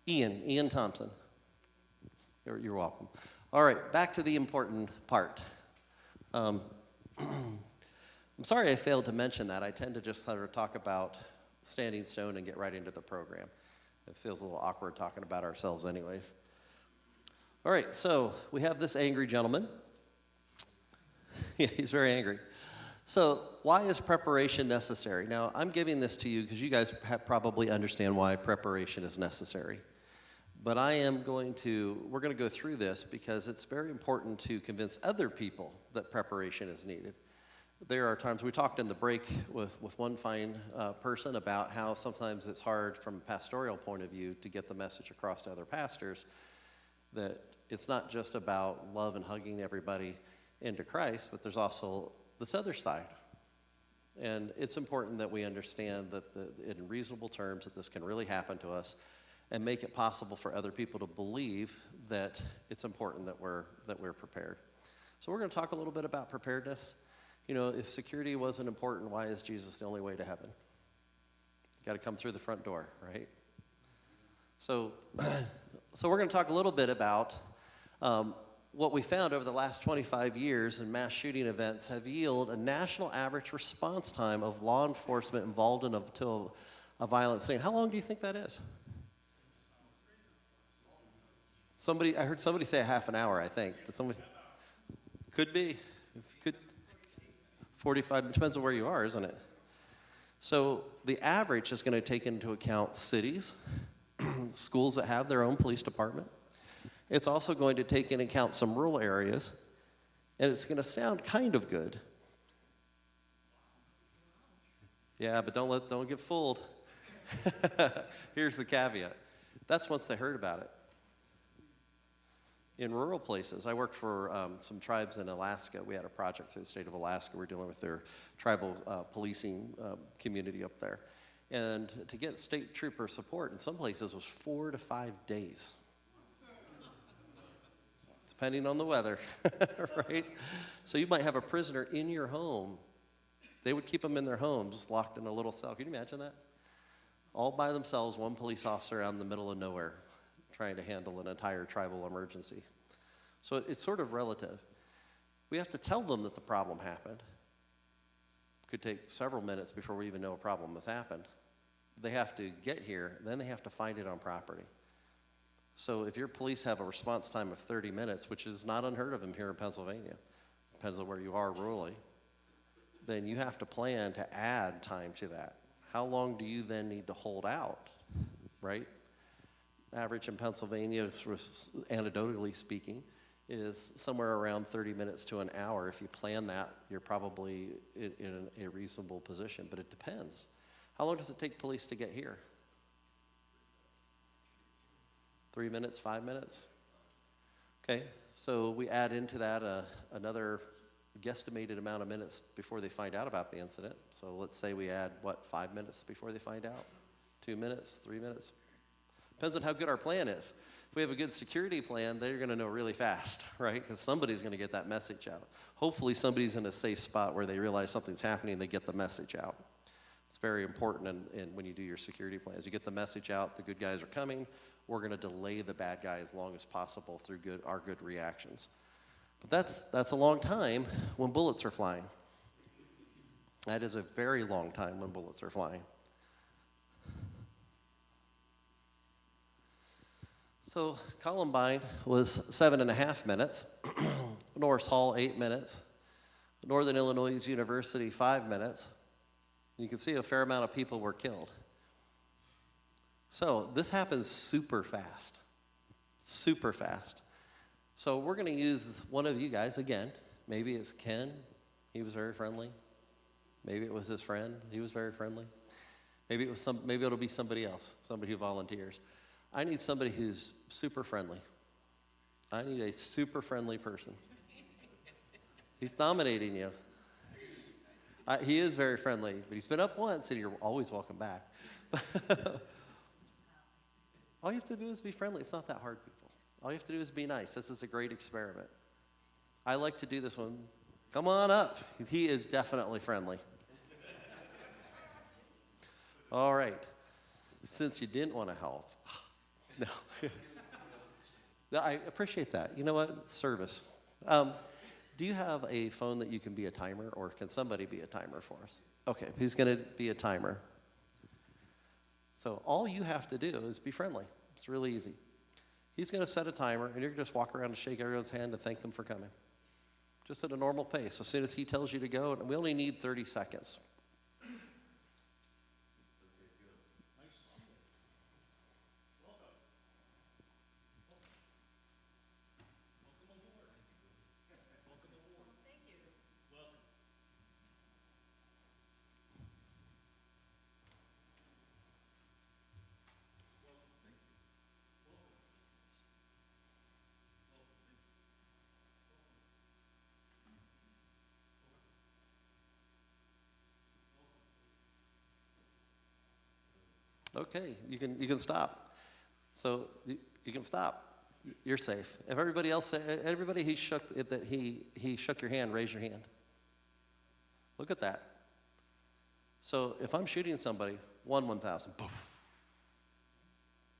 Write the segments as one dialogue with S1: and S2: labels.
S1: Ian Thompson. You're welcome. All right, back to the important part. I'm sorry I failed to mention that. I tend to just sort of talk about Standing Stone and get right into the program. It feels a little awkward talking about ourselves anyways. All right, so we have this angry gentleman. Yeah, he's very angry. So why is preparation necessary? Now, I'm giving this to you because you guys probably understand why preparation is necessary. But we're going to go through this because it's very important to convince other people that preparation is needed. There are times, we talked in the break with one fine person about how sometimes it's hard from a pastoral point of view to get the message across to other pastors that it's not just about love and hugging everybody into Christ, but there's also this other side. And it's important that we understand that in reasonable terms that this can really happen to us and make it possible for other people to believe that it's important that we're prepared. So we're going to talk a little bit about preparedness. You know, if security wasn't important, why is Jesus the only way to heaven? You got to come through the front door, right? So we're going to talk a little bit about what we found over the last 25 years in mass shooting events have yielded a national average response time of law enforcement involved in a violent scene. How long do you think that is? I heard somebody say a half an hour, I think. Could be. 45, it depends on where you are, isn't it? So the average is going to take into account cities, schools that have their own police department. It's also going to take into account some rural areas, and it's going to sound kind of good. Yeah, but don't get fooled. Here's the caveat. That's once they heard about it. In rural places, I worked for some tribes in Alaska. We had a project through the state of Alaska. We're dealing with their tribal policing community up there. And to get state trooper support in some places was 4 to 5 days. Depending on the weather, right? So you might have a prisoner in your home. They would keep them in their homes, locked in a little cell. Can you imagine that? All by themselves, one police officer out in the middle of nowhere, trying to handle an entire tribal emergency. So it's sort of relative. We have to tell them that the problem happened. It could take several minutes before we even know a problem has happened. They have to get here, then they have to find it on property. So if your police have a response time of 30 minutes, which is not unheard of here in Pennsylvania, depends on where you are rurally, then you have to plan to add time to that. How long do you then need to hold out, right? Average in Pennsylvania, anecdotally speaking, is somewhere around 30 minutes to an hour. If you plan that, you're probably in a reasonable position, but it depends. How long does it take police to get here? 3 minutes, 5 minutes? Okay, so we add into that another guesstimated amount of minutes before they find out about the incident. So let's say we add, 5 minutes before they find out? 2 minutes, 3 minutes? Depends on how good our plan is. If we have a good security plan, they're going to know really fast, right? Because somebody's going to get that message out. Hopefully somebody's in a safe spot where they realize something's happening and they get the message out. It's very important when you do your security plans. You get the message out, the good guys are coming. We're going to delay the bad guy as long as possible through our good reactions. But that's a long time when bullets are flying. That is a very long time when bullets are flying. So Columbine was 7.5 minutes. Norris Hall, 8 minutes. Northern Illinois University, 5 minutes. You can see a fair amount of people were killed. So this happens super fast, super fast. So we're going to use one of you guys again. Maybe it's Ken. He was very friendly. Maybe it was his friend. He was very friendly. Maybe it'll be somebody else, somebody who volunteers. I need somebody who's super friendly. I need a super friendly person. He's nominating you. He is very friendly, but he's been up once, and you're always welcome back. All you have to do is be friendly. It's not that hard, people. All you have to do is be nice. This is a great experiment. I like to do this one. Come on up. He is definitely friendly. All right. Since you didn't want to help, No. No, I appreciate that. You know what? Service. Do you have a phone that you can be a timer, or can somebody be a timer for us? Okay, he's going to be a timer. So all you have to do is be friendly. It's really easy. He's going to set a timer, and you're going to just walk around and shake everyone's hand and thank them for coming. Just at a normal pace. As soon as he tells you to go, and we only need 30 seconds. Okay, you can stop. So you can stop. You're safe. If everybody he shook your hand, raise your hand. Look at that. So if I'm shooting somebody, 1,000, poof.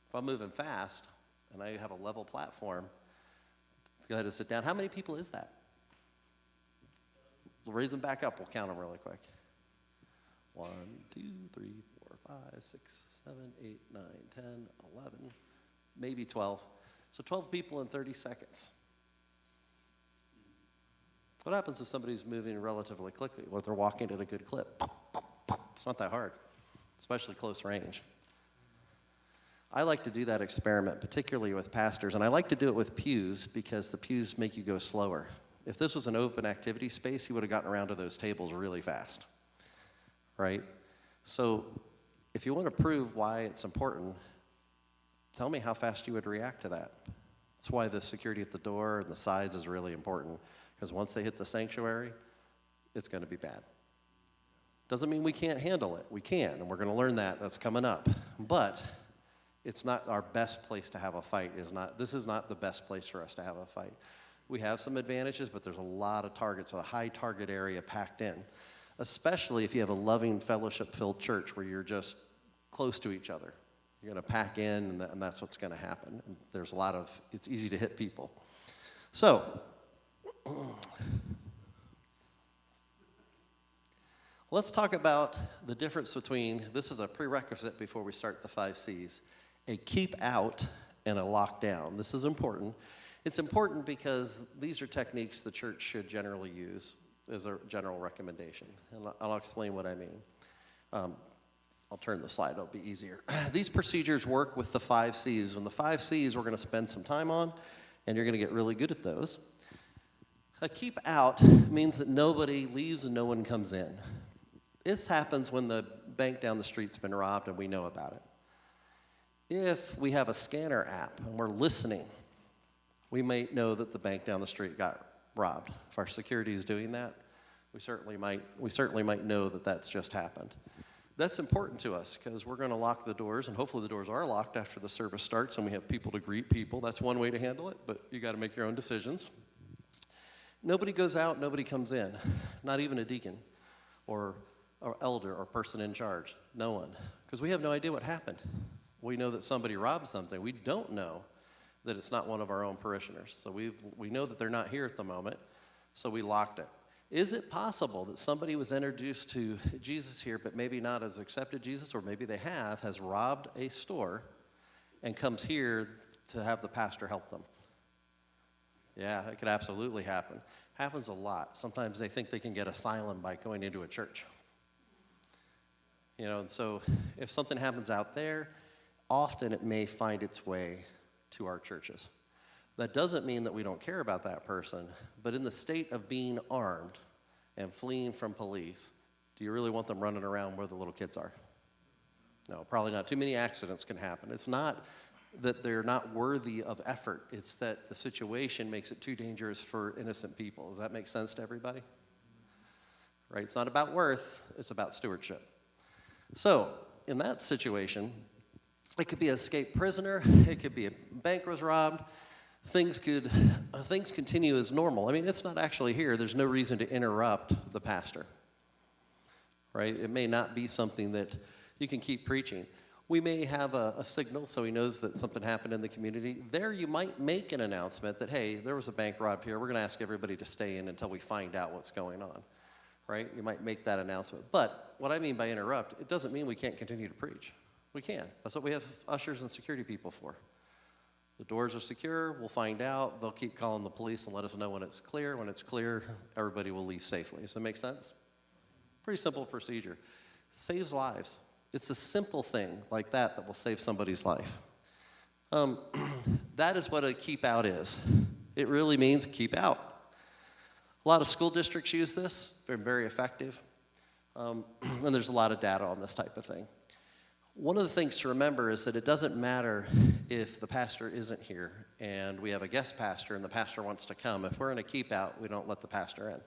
S1: If I'm moving fast and I have a level platform, let's go ahead and sit down. How many people is that? We'll raise them back up. We'll count them really quick. 1, 2, 3, 4, 5, 6, 7, 8, 9, 10, 11, maybe 12. So 12 people in 30 seconds. What happens if somebody's moving relatively quickly? Well, they're walking at a good clip. It's not that hard, especially close range. I like to do that experiment, particularly with pastors, and I like to do it with pews because the pews make you go slower. If this was an open activity space, he would have gotten around to those tables really fast, right? So if you want to prove why it's important, tell me how fast you would react to that. That's why the security at the door and the sides is really important, because once they hit the sanctuary, it's going to be bad. Doesn't mean we can't handle it. We can, and we're going to learn that. That's coming up. But it's not our best place to have a fight. This is not the best place for us to have a fight. We have some advantages, but there's a lot of targets, a high target area packed in, especially if you have a loving, fellowship-filled church where you're just close to each other. You're going to pack in, and that's what's going to happen. And there's it's easy to hit people. So, let's talk about the difference between, this is a prerequisite before we start the 5 C's, a keep out and a lockdown. This is important. It's important because these are techniques the church should generally use as a general recommendation. And I'll explain what I mean. I'll turn the slide, it'll be easier. These procedures work with the 5 C's, and the 5 C's we're going to spend some time on, and you're going to get really good at those. A keep out means that nobody leaves and no one comes in. This happens when the bank down the street's been robbed and we know about it. If we have a scanner app and we're listening, we might know that the bank down the street got robbed. If our security is doing that, we certainly might know that that's just happened. That's important to us because we're going to lock the doors, and hopefully the doors are locked after the service starts and we have people to greet people. That's one way to handle it, but you got to make your own decisions. Nobody goes out, nobody comes in, not even a deacon or elder or person in charge, no one, because we have no idea what happened. We know that somebody robbed something. We don't know that it's not one of our own parishioners. So we know that they're not here at the moment, so we locked it. Is it possible that somebody was introduced to Jesus here, but maybe not has accepted Jesus, or maybe they has robbed a store and comes here to have the pastor help them? Yeah, it could absolutely happen. Happens a lot. Sometimes they think they can get asylum by going into a church. And so if something happens out there, often it may find its way to our churches. That doesn't mean that we don't care about that person, but in the state of being armed and fleeing from police, do you really want them running around where the little kids are? No, probably not. Too many accidents can happen. It's not that they're not worthy of effort. It's that the situation makes it too dangerous for innocent people. Does that make sense to everybody? Right? It's not about worth. It's about stewardship. So in that situation, it could be an escaped prisoner. It could be a bank was robbed. Things continue as normal. I mean, it's not actually here. There's no reason to interrupt the pastor, right? It may not be something that you can keep preaching. We may have a signal so he knows that something happened in the community. There you might make an announcement that, hey, there was a bank rob here. We're going to ask everybody to stay in until we find out what's going on, right? You might make that announcement. But what I mean by interrupt, it doesn't mean we can't continue to preach. We can. That's what we have ushers and security people for. The doors are secure. We'll find out. They'll keep calling the police and let us know when it's clear. When it's clear, everybody will leave safely. Does that make sense? Pretty simple procedure. Saves lives. It's a simple thing like that that will save somebody's life. That is what a keep out is. It really means keep out. A lot of school districts use this. They're very effective. And there's a lot of data on this type of thing. One of the things to remember is that it doesn't matter if the pastor isn't here and we have a guest pastor and the pastor wants to come. If we're in a keep out, we don't let the pastor in.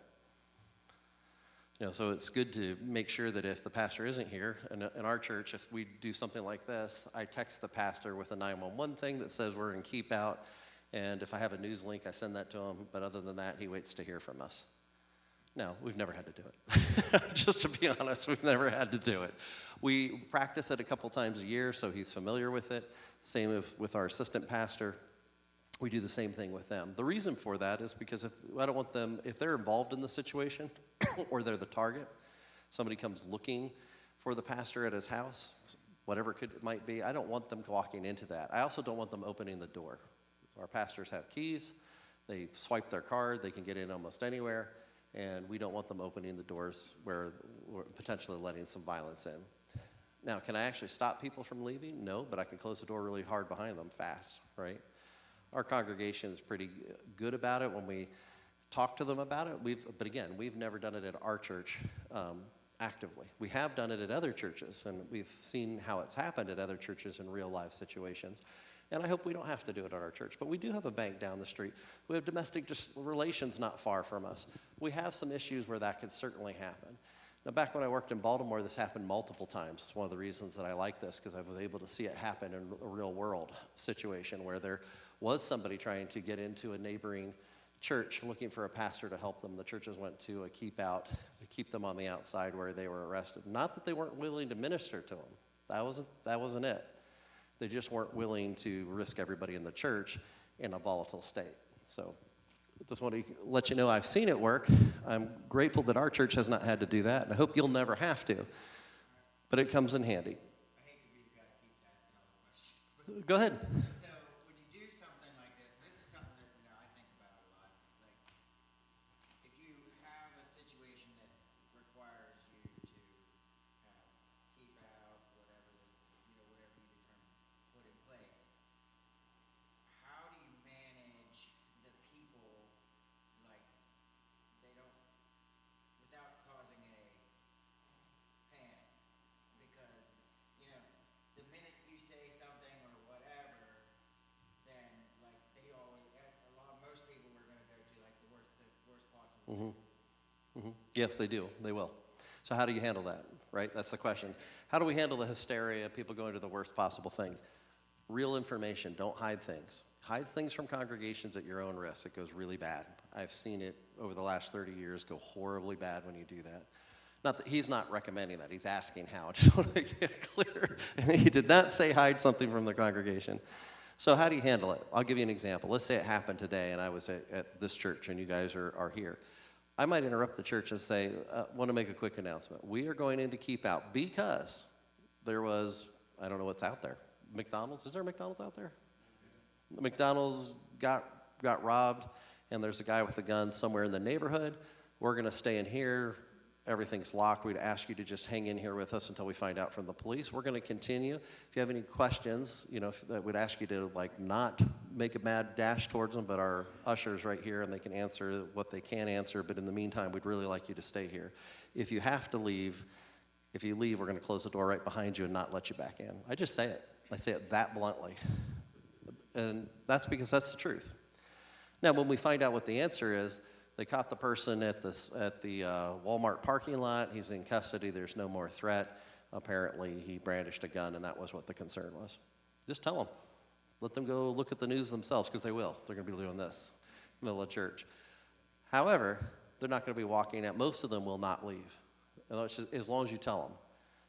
S1: So it's good to make sure that if the pastor isn't here, in our church, if we do something like this, I text the pastor with a 911 thing that says we're in keep out, and if I have a news link, I send that to him, but other than that, he waits to hear from us. No, we've never had to do it. Just to be honest, we've never had to do it. We practice it a couple times a year, so he's familiar with it. Same with our assistant pastor. We do the same thing with them. The reason for that is because I don't want them, if they're involved in the situation or they're the target, somebody comes looking for the pastor at his house, whatever it might be, I don't want them walking into that. I also don't want them opening the door. Our pastors have keys. They swipe their card. They can get in almost anywhere, and we don't want them opening the doors where we're potentially letting some violence in. Now, can I actually stop people from leaving? No, but I can close the door really hard behind them fast, right? Our congregation is pretty good about it when we talk to them about it. But again, we've never done it at our church actively. We have done it at other churches, and we've seen how it's happened at other churches in real life situations. And I hope we don't have to do it at our church. But we do have a bank down the street. We have domestic relations not far from us. We have some issues where that could certainly happen. Now, back when I worked in Baltimore, this happened multiple times. It's one of the reasons that I like this, because I was able to see it happen in a real world situation where there was somebody trying to get into a neighboring church looking for a pastor to help them. The churches went to a keep out to keep them on the outside where they were arrested. Not that they weren't willing to minister to them. That wasn't it. They just weren't willing to risk everybody in the church in a volatile state. So just want to let you know I've seen it work. I'm grateful that our church has not had to do that, and I hope you'll never have to. But it comes in handy.
S2: I hate to be the guy that keeps asking all the questions.
S1: Go ahead.
S2: So when you do something like this is something that I think about a lot. Like, if you have a situation that requires you to keep out whatever you determine put in place, how do you manage the people, like, they don't, without causing a panic? Because, the minute you say something or whatever, then, like, they always, most people are going to go to, like, the worst possible.
S1: Mm-hmm. Mm-hmm. Yes, they do. They will. So how do you handle that, right? That's the question. How do we handle the hysteria, people going to the worst possible thing? Real information. Don't hide things. Hide things from congregations at your own risk. It goes really bad. I've seen it over the last 30 years go horribly bad when you do that. Not that he's not recommending that. He's asking how. I just want to get it clear. And he did not say hide something from the congregation. So how do you handle it? I'll give you an example. Let's say it happened today and I was at this church and you guys are here. I might interrupt the church and say, want to make a quick announcement. We are going into keep out because there was, I don't know what's out there. McDonald's, is there a McDonald's out there? The McDonald's got robbed and there's a guy with a gun somewhere in the neighborhood. We're going to stay in here. Everything's locked. We'd ask you to just hang in here with us until we find out from the police. We're going to continue. If you have any questions, we'd ask you to not make a mad dash towards them, but our ushers right here, and they can answer what they can answer. But in the meantime, we'd really like you to stay here. If you have to leave, if you leave, we're going to close the door right behind you and not let you back in. I just say it. I say it that bluntly. And that's because that's the truth. Now, when we find out what the answer is, they caught the person at the Walmart parking lot. He's in custody. There's no more threat. Apparently, he brandished a gun, and that was what the concern was. Just tell them. Let them go look at the news themselves, because they will. They're going to be doing this in the middle of church. However, they're not going to be walking out. Most of them will not leave, as long as you tell them.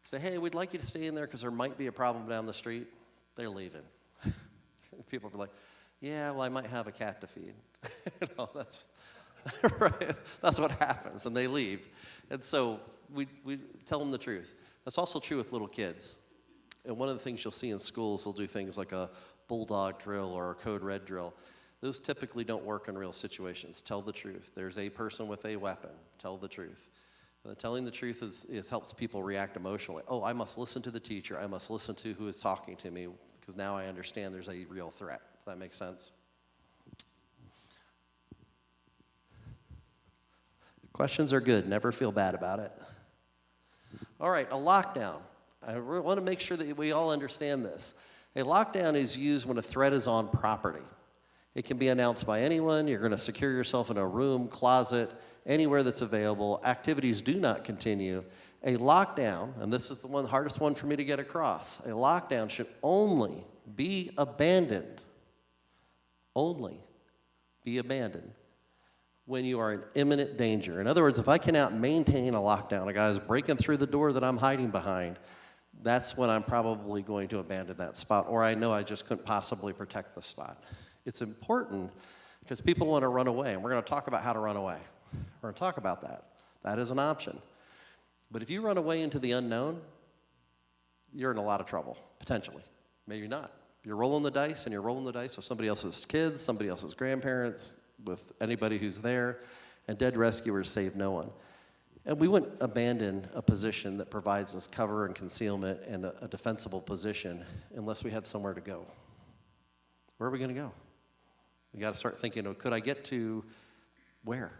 S1: say, hey, we'd like you to stay in there because there might be a problem down the street, they're leaving. People be like, yeah, well, I might have a cat to feed. That's right. That's what happens, and they leave. And so we tell them the truth. That's also true with little kids. And one of the things you'll see in schools, they'll do things like a bulldog drill or a code red drill. Those typically don't work in real situations. Tell the truth. There's a person with a weapon. Tell the truth. Telling the truth helps people react emotionally. Oh, I must listen to the teacher. I must listen to who is talking to me because now I understand there's a real threat. Does that make sense? Questions are good. Never feel bad about it. All right, a lockdown. I want to make sure that we all understand this. A lockdown is used when a threat is on property. It can be announced by anyone. You're going to secure yourself in a room, closet, anywhere that's available. Activities do not continue. A lockdown, and this is the hardest one for me to get across, a lockdown should only be abandoned, only be abandoned when you are in imminent danger. In other words, if I cannot maintain a lockdown, a guy's breaking through the door that I'm hiding behind, that's when I'm probably going to abandon that spot, or I know I just couldn't possibly protect the spot. It's important because people want to run away, and we're going to talk about how to run away. We're going to talk about that. That is an option. But if you run away into the unknown, you're in a lot of trouble, potentially. Maybe not. You're rolling the dice, and you're rolling the dice with somebody else's kids, somebody else's grandparents, with anybody who's there, and dead rescuers save no one. And we wouldn't abandon a position that provides us cover and concealment and a defensible position unless we had somewhere to go. Where are we going to go? You got to start thinking, could I get to where?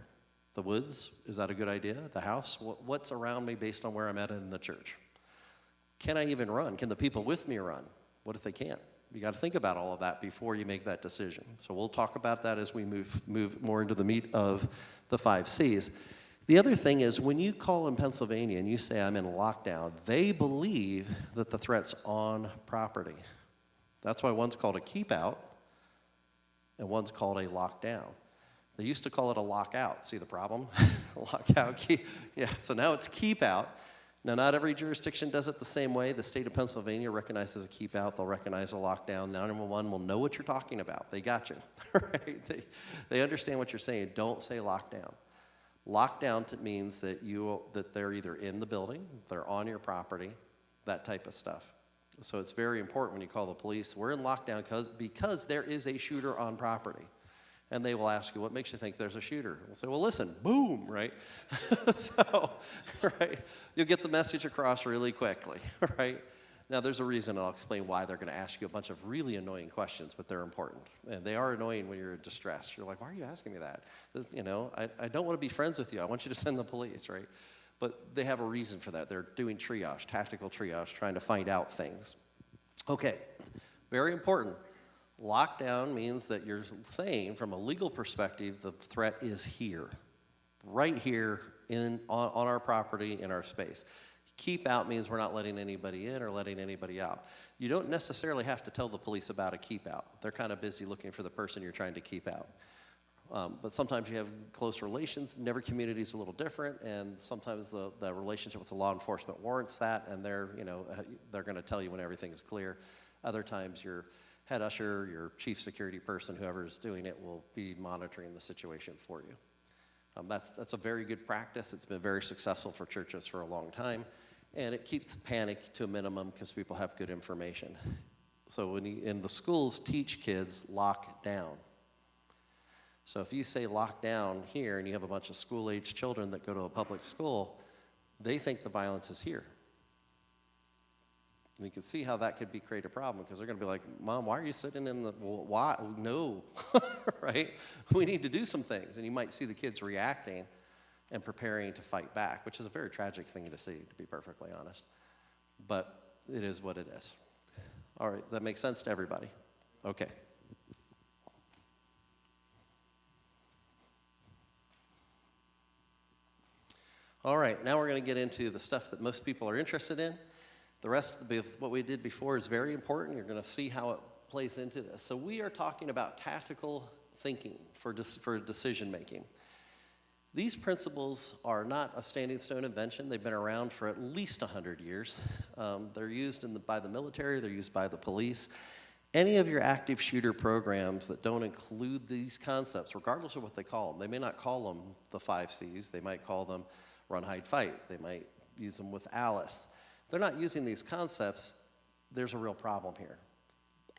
S1: The woods? Is that a good idea? The house? What's around me based on where I'm at in the church? Can I even run? Can the people with me run? What if they can't? You got to think about all of that before you make that decision. So we'll talk about that as we move more into the meat of the 5 C's. The other thing is when you call in Pennsylvania and you say I'm in lockdown, they believe that the threat's on property. That's why one's called a keep out and one's called a lockdown. They used to call it a lockout. See the problem? Lockout, yeah, so now it's keep out. Now, not every jurisdiction does it the same way. The state of Pennsylvania recognizes a keep out. They'll recognize a lockdown. 911 will know what you're talking about. They got you, right? They understand what you're saying. Don't say lockdown. Lockdown means that they're either in the building, they're on your property, that type of stuff. So it's very important when you call the police. We're in lockdown because there is a shooter on property. And they will ask you, what makes you think there's a shooter? We'll say, well, listen, boom, right? So, right, you'll get the message across really quickly, right? Now, there's a reason. I'll explain why they're going to ask you a bunch of really annoying questions, but they're important. And they are annoying when you're in distress. You're like, why are you asking me that? I don't want to be friends with you. I want you to send the police, right? But they have a reason for that. They're doing triage, tactical triage, trying to find out things. Okay, very important. Lockdown means that you're saying, from a legal perspective, the threat is here, right here on our property, in our space. Keep out means we're not letting anybody in or letting anybody out. You don't necessarily have to tell the police about a keep out. They're kind of busy looking for the person you're trying to keep out. But sometimes you have close relations, and every community is a little different, and sometimes the relationship with the law enforcement warrants that, and they're going to tell you when everything is clear. Other times your head usher, your chief security person, whoever's doing it, will be monitoring the situation for you. That's a very good practice. It's been very successful for churches for a long time, and it keeps panic to a minimum because people have good information. So in the schools, teach kids lock down. So if you say lock down here and you have a bunch of school-age children that go to a public school, they think the violence is here. And you can see how that could create a problem because they're going to be like, Mom, why are you sitting in the, why? No, right? We need to do some things. And you might see the kids reacting and preparing to fight back, which is a very tragic thing to see, to be perfectly honest. But it is what it is. All right, does that make sense to everybody? Okay. All right, now we're going to get into the stuff that most people are interested in. The rest of what we did before is very important. You're going to see how it plays into this. So we are talking about tactical thinking for decision making. These principles are not a standing stone invention. They've been around for at least 100 years. They're used by the military, they're used by the police. Any of your active shooter programs that don't include these concepts, regardless of what they call them, they may not call them the 5 C's, they might call them run, hide, fight, they might use them with Alice. If they're not using these concepts, there's a real problem here.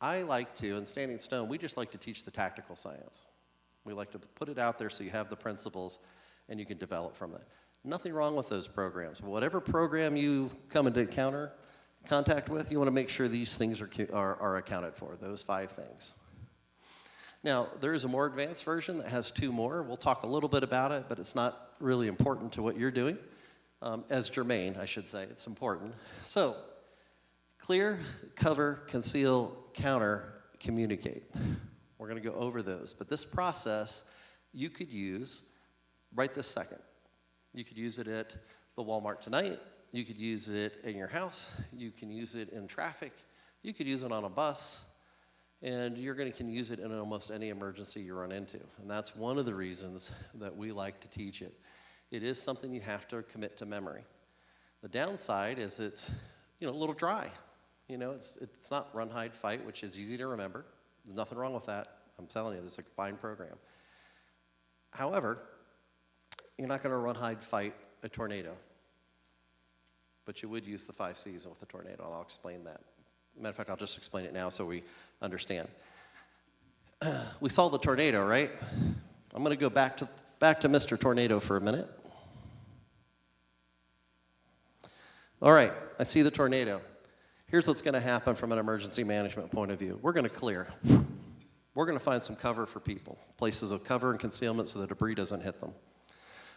S1: I like to, in Standing Stone, we just like to teach the tactical science. We like to put it out there so you have the principles and you can develop from that. Nothing wrong with those programs. Whatever program you come into contact with, you want to make sure these things are accounted for, those 5 things. Now, there is a more advanced version that has 2 more. We'll talk a little bit about it, but it's not really important to what you're doing. As germane, I should say, it's important. So, clear, cover, conceal, counter, communicate. We're going to go over those. But this process you could use right this second. You could use it at the Walmart tonight. You could use it in your house. You can use it in traffic. You could use it on a bus. And you're going to can use it in almost any emergency you run into. And that's one of the reasons that we like to teach it. It is something you have to commit to memory. The downside is it's a little dry. It's not run, hide, fight, which is easy to remember. There's nothing wrong with that. I'm telling you, this is a fine program. However, you're not going to run, hide, fight a tornado. But you would use the 5 C's with a tornado, and I'll explain that. Matter of fact, I'll just explain it now so we understand. We saw the tornado, right? I'm going to go back to Mr. Tornado for a minute. All right, I see the tornado. Here's what's going to happen from an emergency management point of view. We're going to clear. We're going to find some cover for people, places of cover and concealment so the debris doesn't hit them.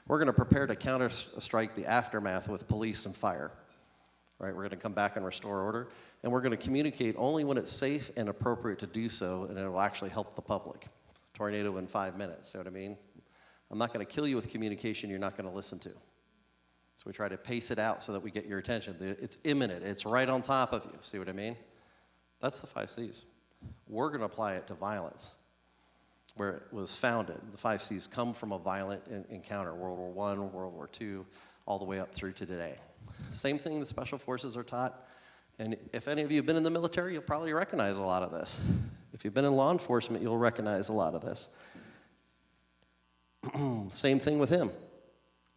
S1: We're going to prepare to counter-strike the aftermath with police and fire. Right, we're going to come back and restore order, and we're going to communicate only when it's safe and appropriate to do so, and it will actually help the public. Tornado in 5 minutes, see what I mean? I'm not going to kill you with communication you're not going to listen to. So we try to pace it out so that we get your attention. It's imminent. It's right on top of you. See what I mean? That's the 5 C's. We're going to apply it to violence, where it was founded. The 5 C's come from a violent encounter, World War I, World War II, all the way up through to today. Same thing the Special Forces are taught. And if any of you have been in the military, you'll probably recognize a lot of this. If you've been in law enforcement, you'll recognize a lot of this. Same thing with him.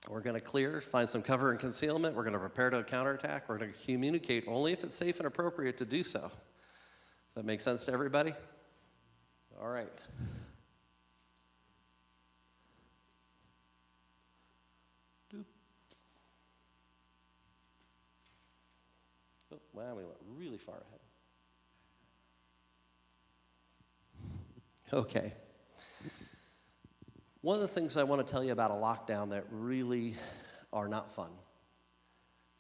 S1: We're going to clear, find some cover and concealment. We're going to prepare to counterattack. We're going to communicate only if it's safe and appropriate to do so. Does that make sense to everybody? All right. Oh, wow, we went really far ahead. Okay. One of the things I want to tell you about a lockdown that really are not fun,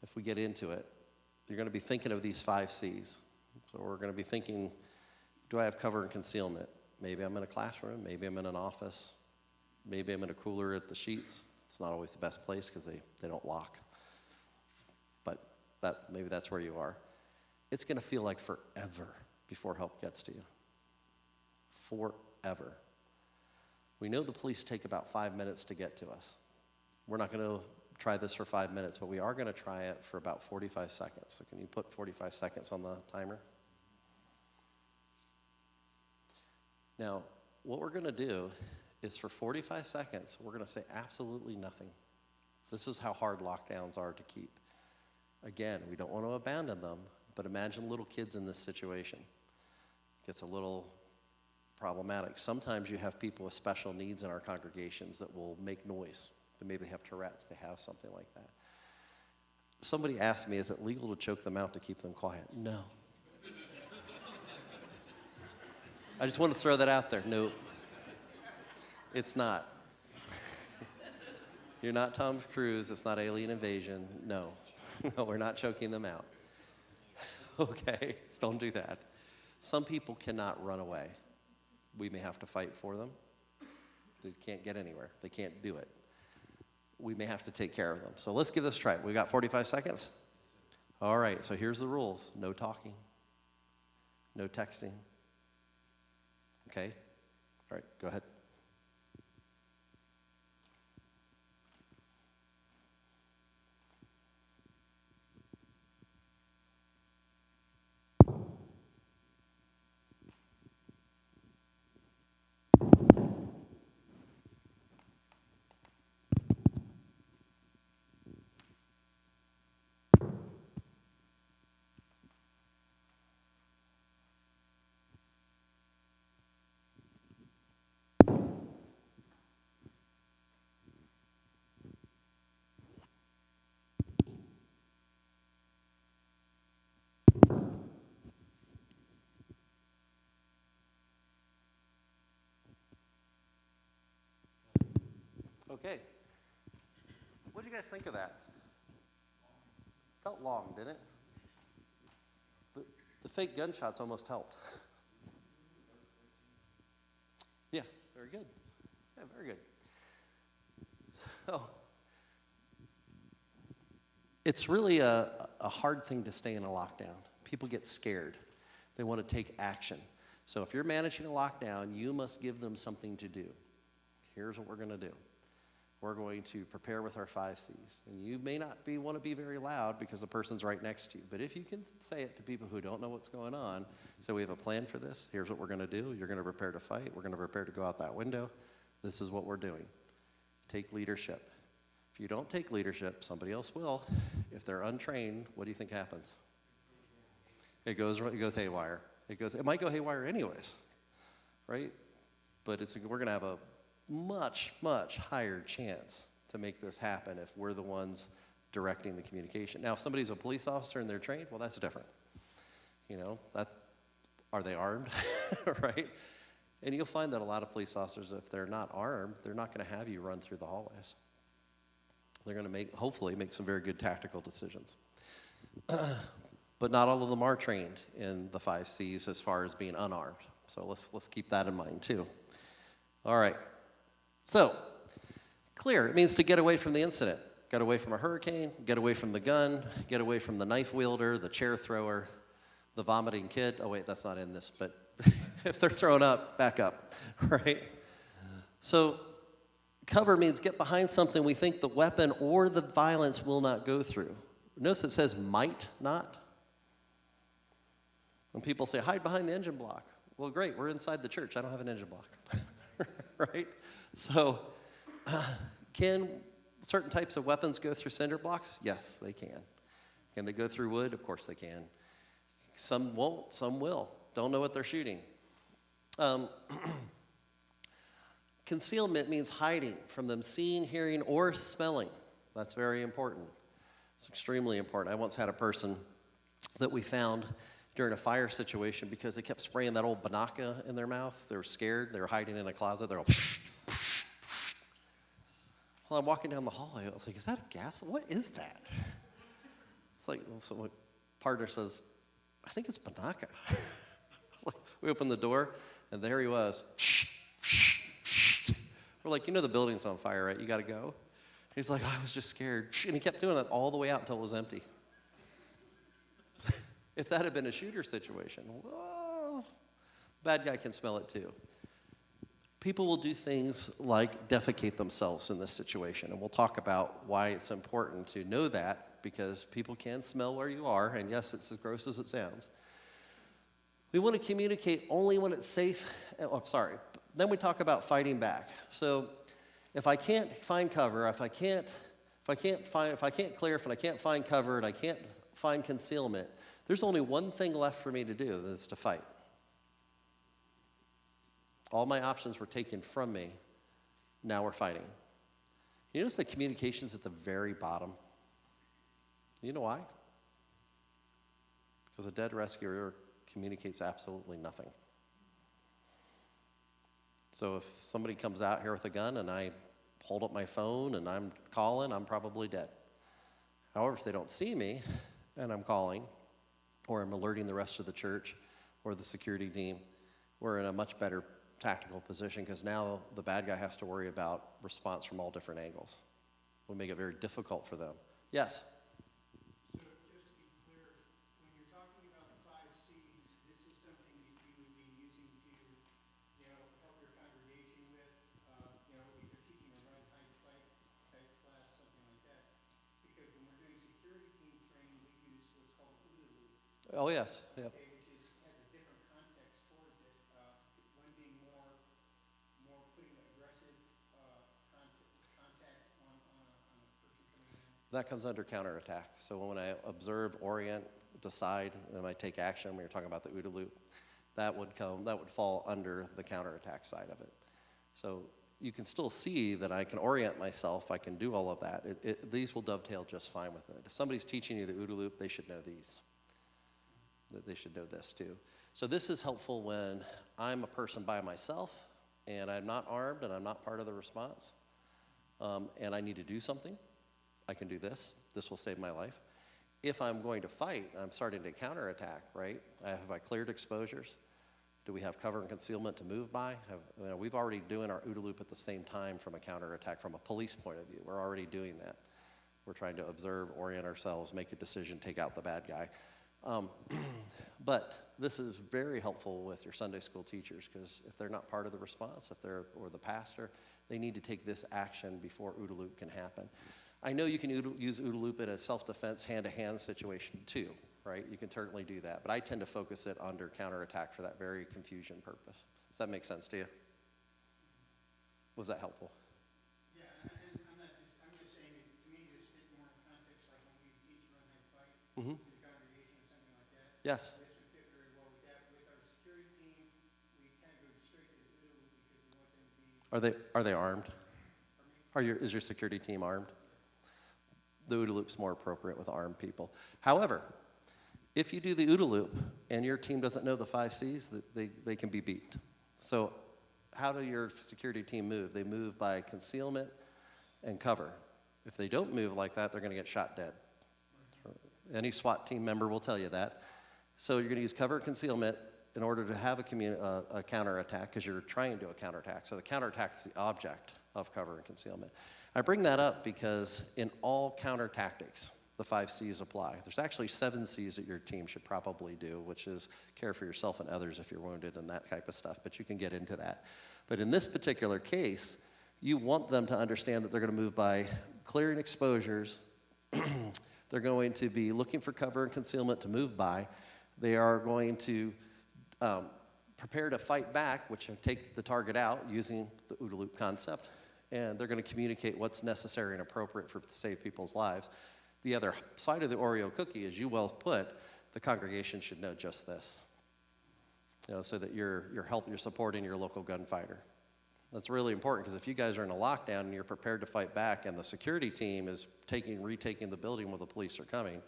S1: if we get into it, you're going to be thinking of these 5 C's. So we're going to be thinking, do I have cover and concealment? Maybe I'm in a classroom, maybe I'm in an office, maybe I'm in a cooler at the Sheets. It's not always the best place because they don't lock. But maybe that's where you are. It's going to feel like forever before help gets to you. Forever. We know the police take about 5 minutes to get to us. We're not going to try this for 5 minutes, but we are going to try it for about 45 seconds. So can you put 45 seconds on the timer? Now, what we're going to do is for 45 seconds, we're going to say absolutely nothing. This is how hard lockdowns are to keep. Again, we don't want to abandon them, but imagine little kids in this situation. It gets a little problematic. Sometimes you have people with special needs in our congregations that will make noise. They maybe have Tourette's, they have something like that. Somebody asked me, is it legal to choke them out to keep them quiet? No. I just want to throw that out there. No, it's not. You're not Tom Cruise, it's not alien invasion. No, no, we're not choking them out. Okay, so don't do that. Some people cannot run away. We may have to fight for them. They can't get anywhere. They can't do it. We may have to take care of them. So let's give this a try. We got 45 seconds? All right, so here's the rules. No talking. No texting. Okay? All right, go ahead. Okay. What do you guys think of that? Felt long, didn't it? The fake gunshots almost helped. Yeah, very good. Yeah, very good. So, it's really a hard thing to stay in a lockdown. People get scared. They want to take action. So if you're managing a lockdown, you must give them something to do. Here's what we're going to do. We're going to prepare with our 5 C's. And you may not want to be very loud because the person's right next to you. But if you can say it to people who don't know what's going on, so we have a plan for this. Here's what we're going to do. You're going to prepare to fight. We're going to prepare to go out that window. This is what we're doing. Take leadership. If you don't take leadership, somebody else will. If they're untrained, what do you think happens? It goes haywire. It might go haywire anyways, right? But we're going to have a much, much higher chance to make this happen if we're the ones directing the communication. Now, if somebody's a police officer and they're trained, well, that's different. You know, are they armed, right? And you'll find that a lot of police officers, if they're not armed, they're not going to have you run through the hallways. They're going to hopefully make some very good tactical decisions. But not all of them are trained in the 5 C's as far as being unarmed. So let's keep that in mind too. All right. So, clear, it means to get away from the incident. Get away from a hurricane, get away from the gun, get away from the knife wielder, the chair thrower, the vomiting kid. Oh wait, that's not in this, but if they're thrown up, back up, right? So, cover means get behind something we think the weapon or the violence will not go through. Notice it says might not. When people say, hide behind the engine block. Well, great, we're inside the church. I don't have an engine block, right? So, can certain types of weapons go through cinder blocks? Yes, they can. Can they go through wood? Of course they can. Some won't, some will. Don't know what they're shooting. Concealment means hiding from them seeing, hearing, or smelling. That's very important. It's extremely important. I once had a person that we found during a fire situation because they kept spraying that old Banaka in their mouth. They were scared. They were hiding in a closet. They're all Well, I'm walking down the hallway. I was like, is that a gas? What is that? It's like, well, so my partner says, I think it's Banaka. Like, we opened the door, and there he was. We're like, you know the building's on fire, right? You got to go. He's like, I was just scared. And he kept doing that all the way out until it was empty. If that had been a shooter situation, well, bad guy can smell it too. People will do things like defecate themselves in this situation, and we'll talk about why it's important to know that, because people can smell where you are, and yes, it's as gross as it sounds. We want to communicate only when it's safe. Then we talk about fighting back. So if I can't find cover, if I can't clear, if I can't find cover, and I can't find concealment, there's only one thing left for me to do, and it's to fight. All my options were taken from me. Now we're fighting. You notice the communication's at the very bottom? You know why? Because a dead rescuer communicates absolutely nothing. So if somebody comes out here with a gun and I hold up my phone and I'm calling, I'm probably dead. However, if they don't see me and I'm calling, or I'm alerting the rest of the church or the security team, we're in a much better tactical position, because now the bad guy has to worry about response from all different angles. We'll make it very difficult for them. Yes?
S3: So just to be clear, when you're talking about the 5 C's, this is something that you would be using to, help your congregation with, if you're teaching a run, hide, fight type class, something like that. Because when we're doing security team training, we use what's called OODA loop.
S1: Oh, yes. Yep.
S3: Okay, which has a different context towards it. One being more putting aggressive contact on the person coming in.
S1: That comes under counterattack. So when I observe, orient, decide, and I take action, when you're talking about the OODA loop, that would fall under the counterattack side of it. So you can still see that I can orient myself, I can do all of that. These will dovetail just fine with it. If somebody's teaching you the OODA loop, they should know these. They should know this too. So this is helpful when I'm a person by myself and I'm not armed and I'm not part of the response. and I need to do something, I can do this. This will save my life. If I'm going to fight, I'm starting to counterattack, right? Have I cleared exposures? Do we have cover and concealment to move by? We've already doing our OODA loop at the same time from a counterattack, from a police point of view. We're already doing that. We're trying to observe, orient ourselves, make a decision, take out the bad guy. But this is very helpful with your Sunday school teachers, because if they're not part of the response, or the pastor, they need to take this action before OODA loop can happen. I know you can use OODA loop in a self-defense hand-to-hand situation too, right? You can certainly do that, but I tend to focus it under counterattack for that very confusion purpose. Does that make sense to you? Was that helpful?
S3: Yeah, and I'm just saying, to me, this fit more in context, like when we teach run and fight to the congregation or something like that.
S1: Yes.
S3: This would fit very well with that. With our security team, we kind of go straight to the OODA loop because we want them to be.
S1: Are they armed? Is your security team armed? The OODA loop's more appropriate with armed people. However, if you do the OODA loop and your team doesn't know the 5 C's, they can be beat. So how do your security team move? They move by concealment and cover. If they don't move like that, they're going to get shot dead. Any SWAT team member will tell you that. So you're going to use cover and concealment in order to have a counterattack, because you're trying to do a counterattack. So the counterattack is the object of cover and concealment. I bring that up because in all counter tactics, the 5 C's apply. There's actually 7 C's that your team should probably do, which is care for yourself and others if you're wounded and that type of stuff, but you can get into that. But in this particular case, you want them to understand that they're going to move by clearing exposures. They're going to be looking for cover and concealment to move by. They are going to prepare to fight back, which will take the target out using the OODA loop concept. And they're going to communicate what's necessary and appropriate to save people's lives. The other side of the Oreo cookie, as you well put, the congregation should know just this, so that you're supporting your local gunfighter. That's really important, because if you guys are in a lockdown and you're prepared to fight back, and the security team is retaking the building while the police are coming,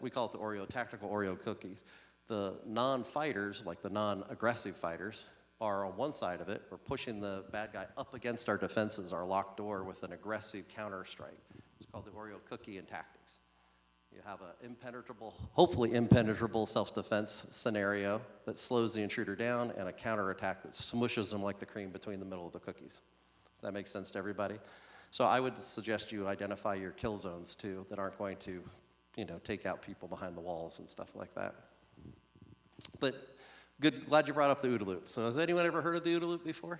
S1: we call it the tactical Oreo cookies. The non-fighters, like the non-aggressive fighters, are on one side of it. We're pushing the bad guy up against our defenses, our locked door, with an aggressive counter strike. It's called the Oreo cookie in tactics. You have an hopefully impenetrable self-defense scenario that slows the intruder down, and a counterattack that smushes them like the cream between the middle of the cookies. Does that make sense to everybody? So I would suggest you identify your kill zones too, that aren't going to, take out people behind the walls and stuff like that. But glad you brought up the OODA loop. So has anyone ever heard of the OODA loop before?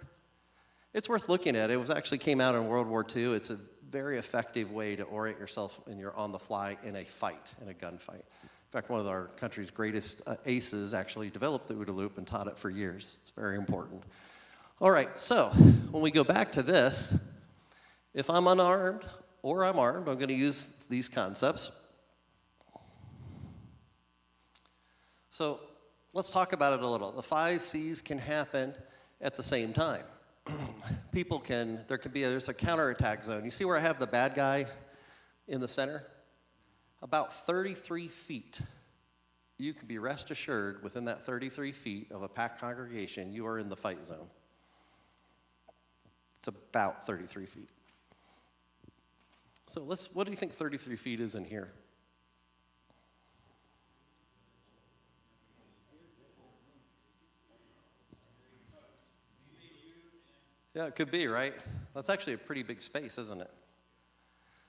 S1: It's worth looking at. It actually came out in World War II. It's a very effective way to orient yourself when you're on the fly in a fight, in a gunfight. In fact, one of our country's greatest aces actually developed the OODA loop and taught it for years. It's very important. All right, so when we go back to this, if I'm unarmed or I'm armed, I'm going to use these concepts. So let's talk about it a little. The 5 C's can happen at the same time. There's a counterattack zone. You see where I have the bad guy in the center? About 33 feet. You can be rest assured within that 33 feet of a packed congregation, you are in the fight zone. It's about 33 feet. So what do you think 33 feet is in here? Yeah, it could be, right? That's actually a pretty big space, isn't it?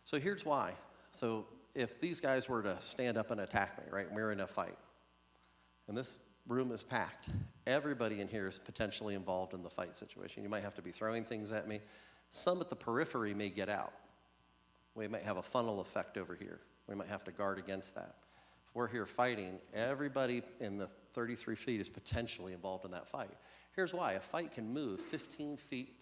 S1: So here's why. So if these guys were to stand up and attack me, right, and we're in a fight, and this room is packed, everybody in here is potentially involved in the fight situation. You might have to be throwing things at me. Some at the periphery may get out. We might have a funnel effect over here. We might have to guard against that. If we're here fighting, everybody in the 33 feet is potentially involved in that fight. Here's why. A fight can move 15 feet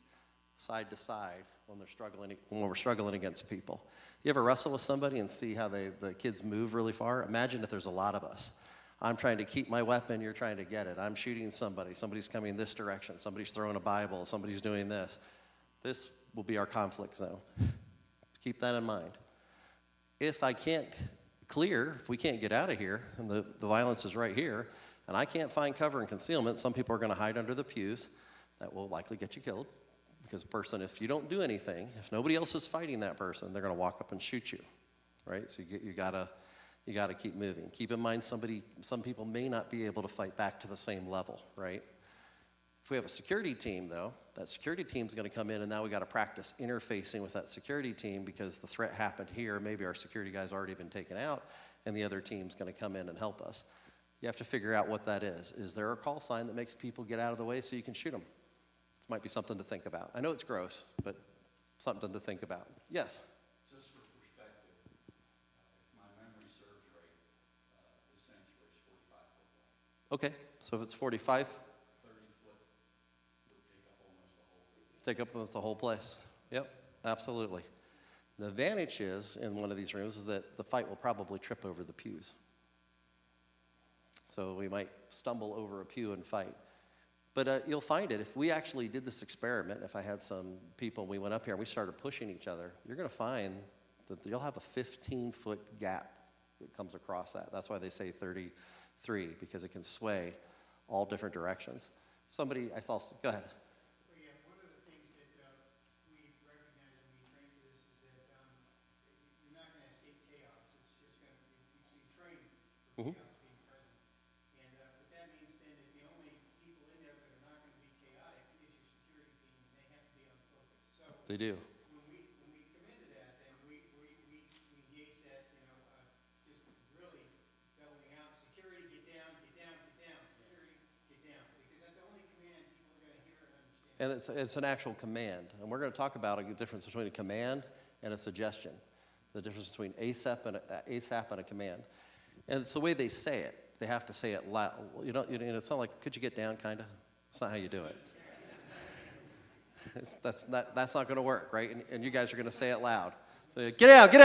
S1: side to side when we're struggling against people. You ever wrestle with somebody and see how the kids move really far? Imagine if there's a lot of us. I'm trying to keep my weapon, you're trying to get it. I'm shooting somebody, somebody's coming this direction, somebody's throwing a Bible, somebody's doing this. This will be our conflict zone. Keep that in mind. If we can't get out of here, and the violence is right here, and I can't find cover and concealment, some people are going to hide under the pews. That will likely get you killed, Because the person, if you don't do anything, if nobody else is fighting that person, they're going to walk up and shoot you, right? So you gotta keep moving. Keep in mind, some people may not be able to fight back to the same level, right? If we have a security team, though, that security team's going to come in, and now we got to practice interfacing with that security team because the threat happened here. Maybe our security guy's already been taken out, and the other team's going to come in and help us. You have to figure out what that is. Is there a call sign that makes people get out of the way so you can shoot them? This might be something to think about. I know it's gross, but something to think about. Yes?
S4: Just for perspective, if my memory serves right, the sanctuary is 45 foot wide.
S1: Okay, so if it's 45,
S4: 30 foot would take up almost the whole thing.
S1: take up almost the whole place. Yep, absolutely. The advantage is, in one of these rooms, is that the fight will probably trip over the pews. So we might stumble over a pew and fight. But you'll find it, if we actually did this experiment, if I had some people, and we went up here and we started pushing each other, you're going to find that you'll have a 15-foot gap that comes across that. That's why they say 33, because it can sway all different directions. Somebody, I saw, go ahead.
S3: Well, yeah, one of the things that we recognize when we train for this is that you're not going to escape chaos. It's just going to, you train for chaos being present. And but that means then that the only people in there that are not going to be chaotic is your security team, and they have to be on focus. So
S1: They do.
S3: when we come into that, then we engage that, just really belling out, security, get down, security, get down, because that's the only command people are going to hear and understand.
S1: And it's an actual command. And we're going to talk about a difference between a command and a suggestion. The difference between ASAP and a command. And it's the way they say it. They have to say it loud. It's not like, could you get down, kind of? That's not how you do it. That's not going to work, right? And you guys are going to say it loud. So get down. But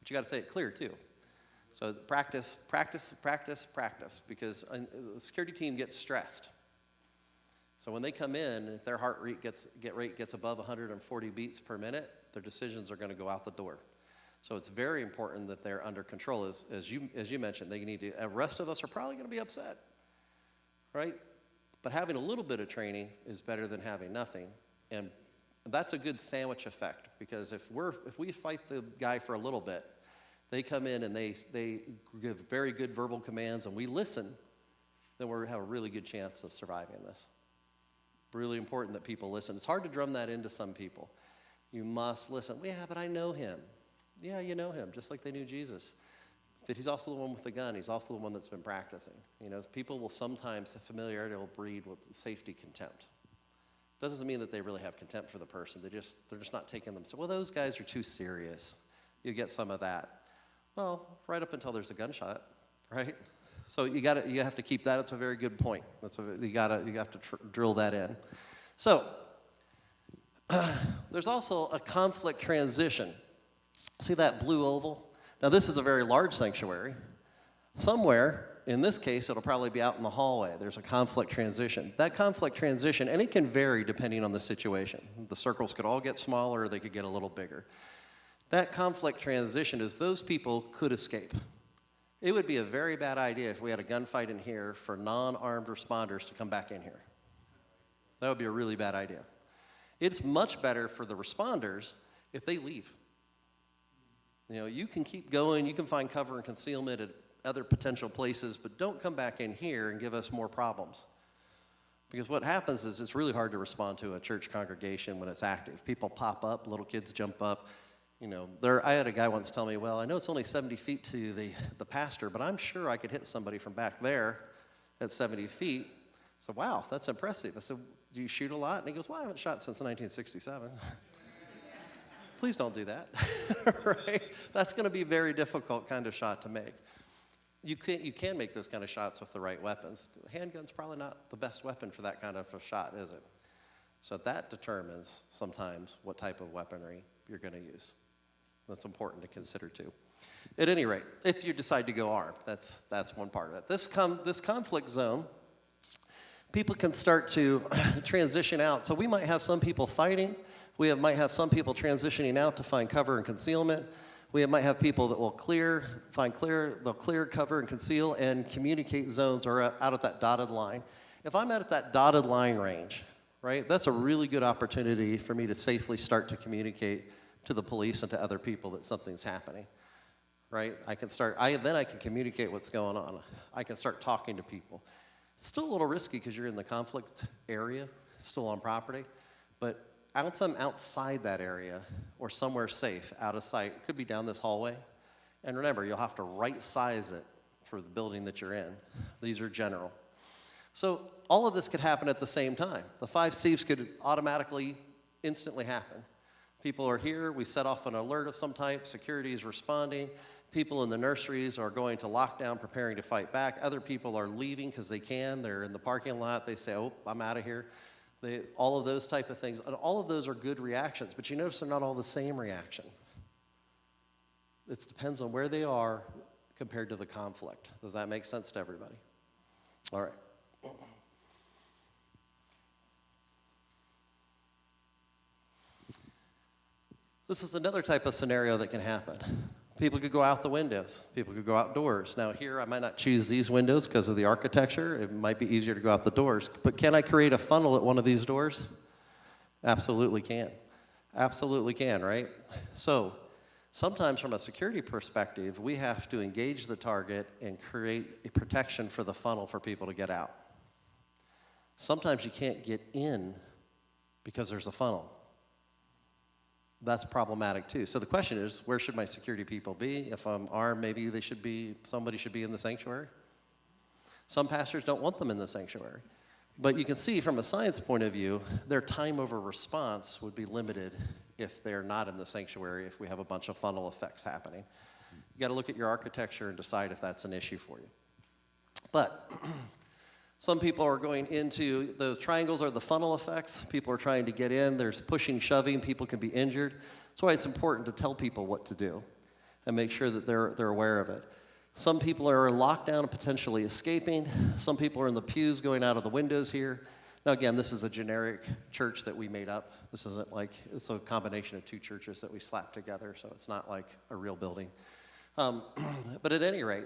S1: you got to say it clear, too. So practice, because the security team gets stressed. So when they come in, if their heart rate gets above 140 beats per minute, their decisions are going to go out the door. So it's very important that they're under control. As you mentioned, they need to. The rest of us are probably going to be upset, right? But having a little bit of training is better than having nothing, and that's a good sandwich effect. Because if we fight the guy for a little bit, they come in and they give very good verbal commands, and we listen, then we have a really good chance of surviving this. Really important that people listen. It's hard to drum that into some people. You must listen. Yeah, but I know him. Yeah, you know him, just like they knew Jesus. But he's also the one with the gun. He's also the one that's been practicing. People will sometimes, familiarity will breed with safety contempt. Doesn't mean that they really have contempt for the person. They're just not taking them. So, well, those guys are too serious. You get some of that. Well, right up until there's a gunshot, right? So you have to keep that. It's a very good point. You have to drill that in. So there's also a conflict transition. See that blue oval? Now this is a very large sanctuary. Somewhere, in this case, it'll probably be out in the hallway. There's a conflict transition. That conflict transition, and it can vary depending on the situation. The circles could all get smaller, or they could get a little bigger. That conflict transition is those people could escape. It would be a very bad idea if we had a gunfight in here for non-armed responders to come back in here. That would be a really bad idea. It's much better for the responders if they leave. You can keep going, you can find cover and concealment at other potential places, but don't come back in here and give us more problems. Because what happens is it's really hard to respond to a church congregation when it's active. People pop up, little kids jump up. I had a guy once tell me, well, I know it's only 70 feet to the pastor, but I'm sure I could hit somebody from back there at 70 feet. So, wow, that's impressive. I said, do you shoot a lot? And he goes, well, I haven't shot since 1967. Please don't do that, right? That's going to be a very difficult kind of shot to make. You can make those kind of shots with the right weapons. The handgun's probably not the best weapon for that kind of a shot, is it? So that determines sometimes what type of weaponry you're going to use. That's important to consider too. At any rate, if you decide to go armed, that's one part of it. This conflict zone, people can start to transition out. So we might have some people fighting. We might have some people transitioning out to find cover and concealment. We might have people that will they'll clear, cover, and conceal, and communicate zones or out at that dotted line. If I'm at that dotted line range, right? That's a really good opportunity for me to safely start to communicate to the police and to other people that something's happening, right? Then I can communicate what's going on. I can start talking to people. It's still a little risky because you're in the conflict area, still on property, but outside that area or somewhere safe, out of sight, it could be down this hallway. And remember, you'll have to right size it for the building that you're in. These are general. So all of this could happen at the same time. The 5 C's could automatically, instantly happen. People are here, we set off an alert of some type, security is responding, people in the nurseries are going to lockdown, preparing to fight back, other people are leaving because they can, they're in the parking lot, they say, oh, I'm out of here. All of those type of things, and all of those are good reactions, but you notice they're not all the same reaction. It depends on where they are compared to the conflict. Does that make sense to everybody? All right. This is another type of scenario that can happen. People could go out the windows. People could go outdoors. Now here, I might not choose these windows because of the architecture. It might be easier to go out the doors. But can I create a funnel at one of these doors? Absolutely can. Absolutely can, right? So sometimes from a security perspective, we have to engage the target and create a protection for the funnel for people to get out. Sometimes you can't get in because there's a funnel. That's problematic too. So the question is, where should my security people be? If I'm armed, maybe somebody should be in the sanctuary. Some pastors don't want them in the sanctuary. But you can see from a science point of view, their time over response would be limited if they're not in the sanctuary, if we have a bunch of funnel effects happening. You got to look at your architecture and decide if that's an issue for you. But some people are going into those triangles are the funnel effects. People are trying to get in. There's pushing, shoving. People can be injured. That's why it's important to tell people what to do and make sure that they're aware of it. Some people are in lockdown and potentially escaping. Some people are in the pews going out of the windows here. Now, again, this is a generic church that we made up. This isn't like, it's a combination of 2 churches that we slapped together, so it's not like a real building. But at any rate,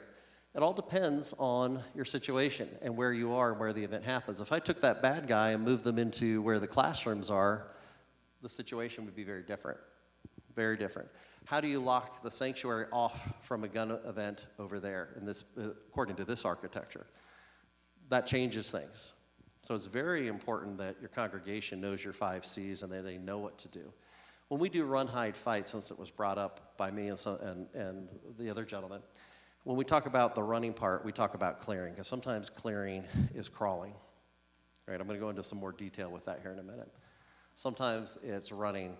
S1: it all depends on your situation and where you are and where the event happens. If I took that bad guy and moved them into where the classrooms are, the situation would be very different. Very different. How do you lock the sanctuary off from a gun event over there, according to this architecture? That changes things. So it's very important that your congregation knows your 5 C's and they know what to do. When we do run, hide, fight, since it was brought up by me and the other gentleman, when we talk about the running part, we talk about clearing, because sometimes clearing is crawling. All right, I'm going to go into some more detail with that here in a minute. Sometimes it's running,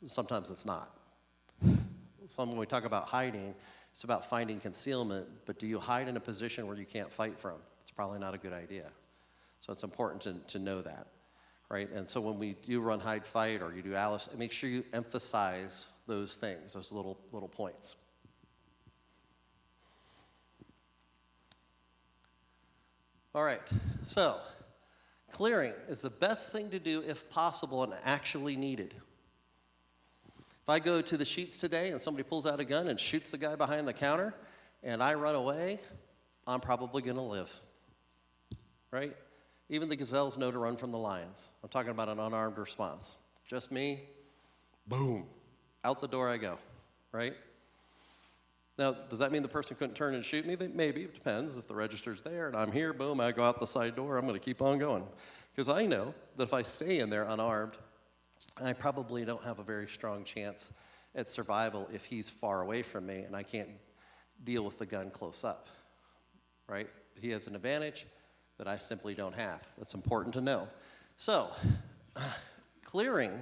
S1: sometimes it's not. When we talk about hiding, it's about finding concealment, but do you hide in a position where you can't fight from? It's probably not a good idea. So it's important to know that, right? And so when we do run, hide, fight, or you do Alice, make sure you emphasize those things, those little points. All right, so clearing is the best thing to do if possible and actually needed. If I go to the sheets today and somebody pulls out a gun and shoots the guy behind the counter and I run away, I'm probably going to live, right? Even the gazelles know to run from the lions. I'm talking about an unarmed response. Just me, boom, out the door I go, right? Now, does that mean the person couldn't turn and shoot me? Maybe, it depends. If the register's there and I'm here, boom, I go out the side door, I'm going to keep on going. Because I know that if I stay in there unarmed, I probably don't have a very strong chance at survival if he's far away from me and I can't deal with the gun close up, right? He has an advantage that I simply don't have. That's important to know. So, clearing,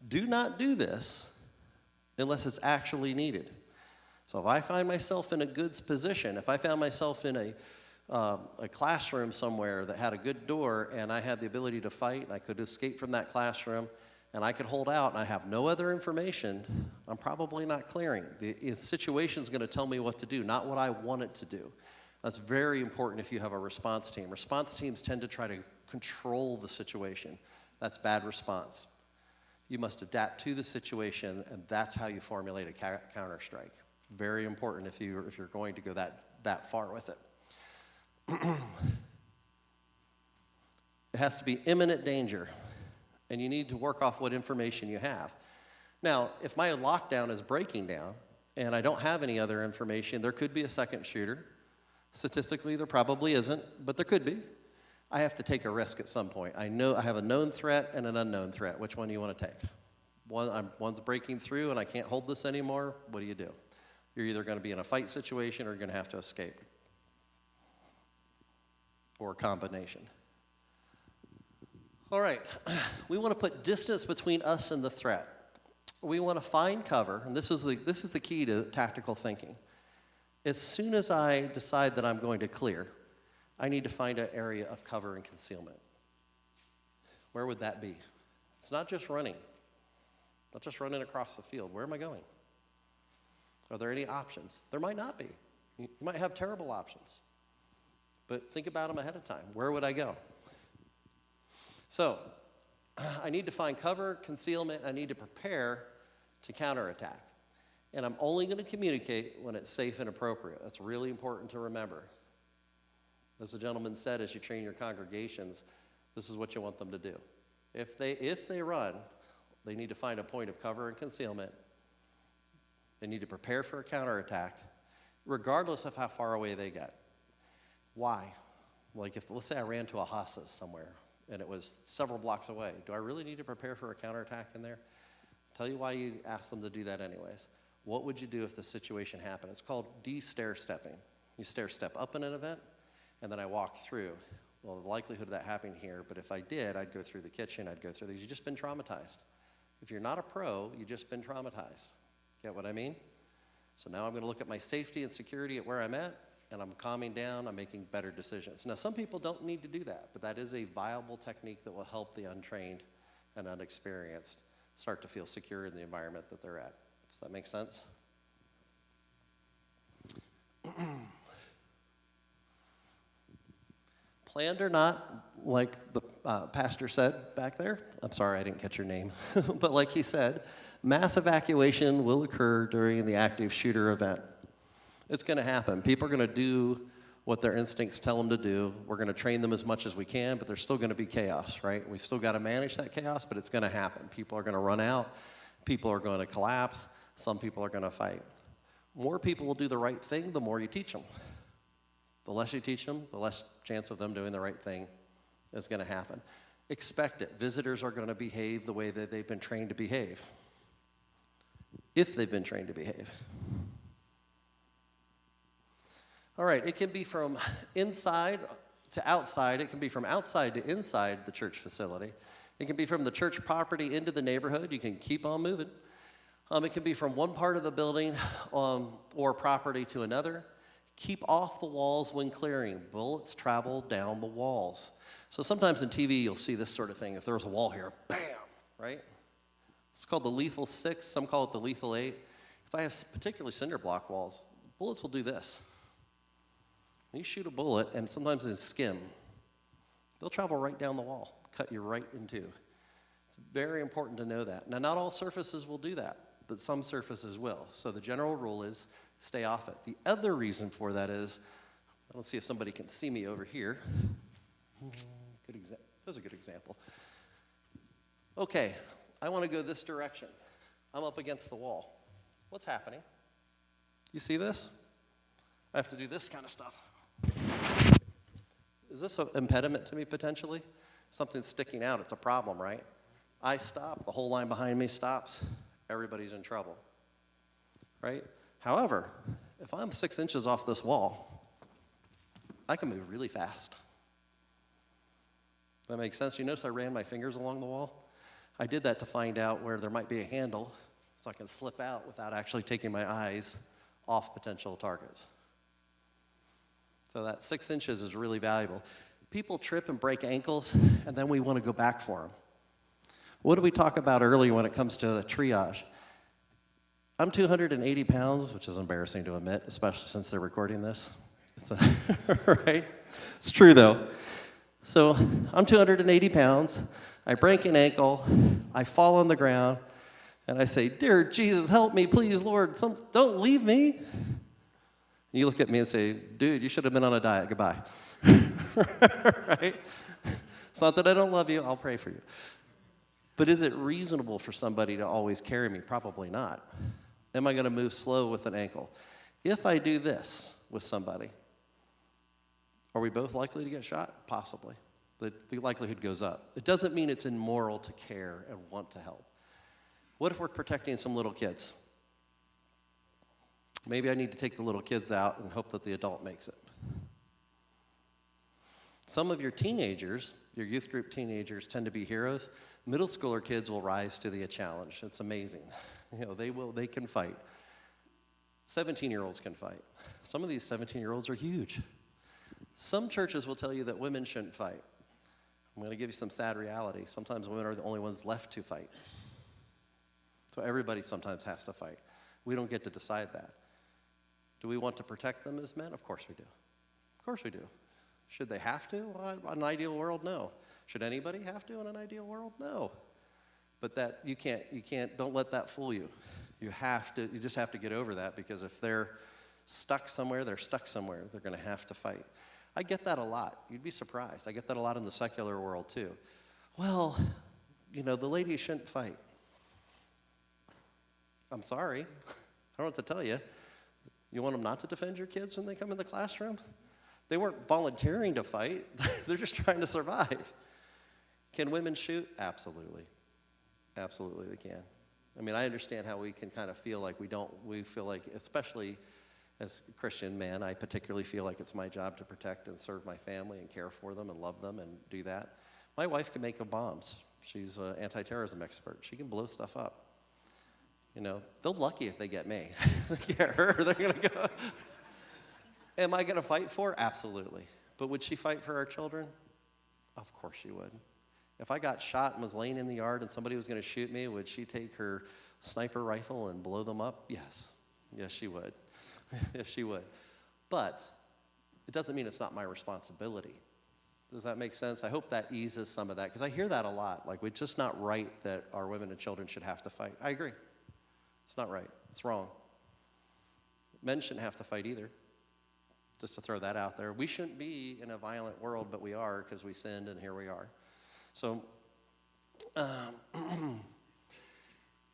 S1: do not do this unless it's actually needed. So if I find myself in a good position, if I found myself in a classroom somewhere that had a good door and I had the ability to fight and I could escape from that classroom and I could hold out and I have no other information, I'm probably not clearing. The situation's going to tell me what to do, not what I want it to do. That's very important if you have a response team. Response teams tend to try to control the situation. That's bad response. You must adapt to the situation, and that's how you formulate a counterstrike. Very important if you're going to go that far with it. It has to be imminent danger, and you need to work off what information you have. Now, if my lockdown is breaking down and I don't have any other information, there could be a second shooter. Statistically, there probably isn't, but there could be. I have to take a risk at some point. I know I have a known threat and an unknown threat. Which one do you want to take? One's breaking through and I can't hold this anymore. What do? You're either going to be in a fight situation or you're going to have to escape, or a combination. All right, we want to put distance between us and the threat. We want to find cover, and this is the key to tactical thinking. As soon as I decide that I'm going to clear, I need to find an area of cover and concealment. Where would that be? It's not just running. Not just running across the field. Where am I going? Are there any options? There might not be. You might have terrible options. But think about them ahead of time. Where would I go? So, I need to find cover, concealment. I need to prepare to counterattack. And I'm only going to communicate when it's safe and appropriate. That's really important to remember. As the gentleman said, as you train your congregations, this is what you want them to do. If they run, they need to find a point of cover and concealment. They need to prepare for a counterattack, regardless of how far away they get. Why? Like let's say I ran to a hostas somewhere, and it was several blocks away. Do I really need to prepare for a counterattack in there? Tell you why you ask them to do that anyways. What would you do if the situation happened? It's called de-stair-stepping. You stair-step up in an event, and then I walk through. Well, the likelihood of that happening here, but if I did, I'd go through the kitchen, I'd go through these. You've just been traumatized. If you're not a pro, you've just been traumatized. Get what I mean? So now I'm going to look at my safety and security at where I'm at, and I'm calming down, I'm making better decisions. Now, some people don't need to do that, but that is a viable technique that will help the untrained and unexperienced start to feel secure in the environment that they're at. Does that make sense? Planned or not, like the pastor said back there, I'm sorry I didn't catch your name, but like he said, mass evacuation will occur during the active shooter event. It's going to happen. People are going to do what their instincts tell them to do. We're going to train them as much as we can, but there's still going to be chaos, right? We still got to manage that chaos, but it's going to happen. People are going to run out. People are going to collapse. Some people are going to fight. More people will do the right thing the more you teach them. The less you teach them, the less chance of them doing the right thing is going to happen. Expect it. Visitors are going to behave the way that they've been trained to behave, if they've been trained to behave. All right, it can be from inside to outside. It can be from outside to inside the church facility. It can be from the church property into the neighborhood. You can keep on moving. It can be from one part of the building or property to another. Keep off the walls when clearing. Bullets travel down the walls. So sometimes in TV you'll see this sort of thing. If there was a wall here, bam, right? It's called the lethal 6. Some call it the lethal 8. If I have particularly cinder block walls, bullets will do this. You shoot a bullet, and sometimes it's skim. They'll travel right down the wall, cut you right in two. It's very important to know that. Now, not all surfaces will do that, but some surfaces will. So the general rule is stay off it. The other reason for that is, let's see if somebody can see me over here. That's a good example. Okay, I want to go this direction. I'm up against the wall. What's happening? You see this? I have to do this kind of stuff. Is this an impediment to me potentially? Something's sticking out. It's a problem, right? I stop. The whole line behind me stops. Everybody's in trouble, right? However, if I'm 6 inches off this wall, I can move really fast. That makes sense? You notice I ran my fingers along the wall? I did that to find out where there might be a handle so I can slip out without actually taking my eyes off potential targets. So that 6 inches is really valuable. People trip and break ankles, and then we want to go back for them. What did we talk about earlier when it comes to the triage? I'm 280 pounds, which is embarrassing to admit, especially since they're recording this. Right? It's true, though. So I'm 280 pounds. I break an ankle. I fall on the ground, and I say, "Dear Jesus, help me, please, Lord. Don't leave me." And you look at me and say, "Dude, you should have been on a diet. Goodbye." Right? It's not that I don't love you, I'll pray for you. But is it reasonable for somebody to always carry me? Probably not. Am I going to move slow with an ankle? If I do this with somebody, are we both likely to get shot? Possibly. The likelihood goes up. It doesn't mean it's immoral to care and want to help. What if we're protecting some little kids? Maybe I need to take the little kids out and hope that the adult makes it. Some of your teenagers, your youth group teenagers, tend to be heroes. Middle schooler kids will rise to the challenge. It's amazing. They can fight. 17-year-olds can fight. Some of these 17-year-olds are huge. Some churches will tell you that women shouldn't fight. I'm going to give you some sad reality. Sometimes women are the only ones left to fight. So everybody sometimes has to fight. We don't get to decide that. Do we want to protect them as men? Of course we do. Of course we do. Should they have to? Well, in an ideal world, no. Should anybody have to in an ideal world? No. But that you can't, don't let that fool you. You just have to get over that, because if they're stuck somewhere, they're stuck somewhere. They're going to have to fight. I get that a lot. You'd be surprised. I get that a lot in the secular world too. Well, the ladies shouldn't fight. I'm sorry. I don't know what to tell you. You want them not to defend your kids when they come in the classroom? They weren't volunteering to fight. They're just trying to survive. Can women shoot? Absolutely. Absolutely they can. I mean, I understand how we can kind of feel like we feel like, especially as a Christian man, I particularly feel like it's my job to protect and serve my family and care for them and love them and do that. My wife can make bombs. She's an anti-terrorism expert. She can blow stuff up. They're lucky if they get me. They get her, they're going to go. Am I going to fight for her? Absolutely. But would she fight for our children? Of course she would. If I got shot and was laying in the yard and somebody was going to shoot me, would she take her sniper rifle and blow them up? Yes. Yes, she would. Yes, she would. But it doesn't mean it's not my responsibility. Does that make sense? I hope that eases some of that, because I hear that a lot. Like, it's just not right that our women and children should have to fight. I agree. It's not right. It's wrong. Men shouldn't have to fight either. Just to throw that out there. We shouldn't be in a violent world, but we are, because we sinned, and here we are. So,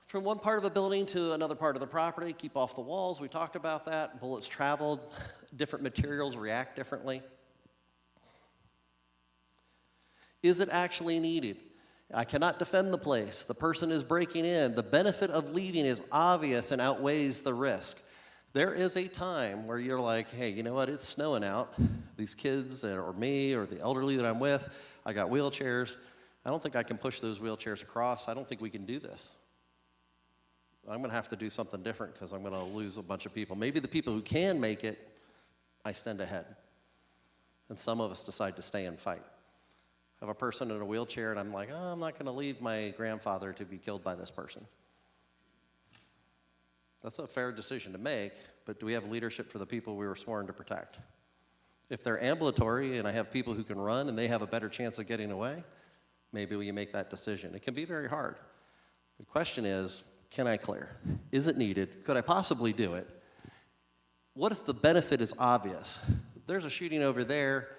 S1: from one part of a building to another part of the property, keep off the walls. We talked about that. Bullets traveled. Different materials react differently. Is it actually needed? I cannot defend the place. The person is breaking in. The benefit of leaving is obvious and outweighs the risk. There is a time where you're like, hey, you know what? It's snowing out. These kids, or me, or the elderly that I'm with, I got wheelchairs. I don't think I can push those wheelchairs across. I don't think we can do this. I'm going to have to do something different, because I'm going to lose a bunch of people. Maybe the people who can make it, I send ahead. And some of us decide to stay and fight. I have a person in a wheelchair, and I'm like, I'm not going to leave my grandfather to be killed by this person. That's a fair decision to make, but do we have leadership for the people we were sworn to protect? If they're ambulatory and I have people who can run and they have a better chance of getting away, maybe we make that decision. It can be very hard. The question is, can I clear? Is it needed? Could I possibly do it? What if the benefit is obvious? There's a shooting over there.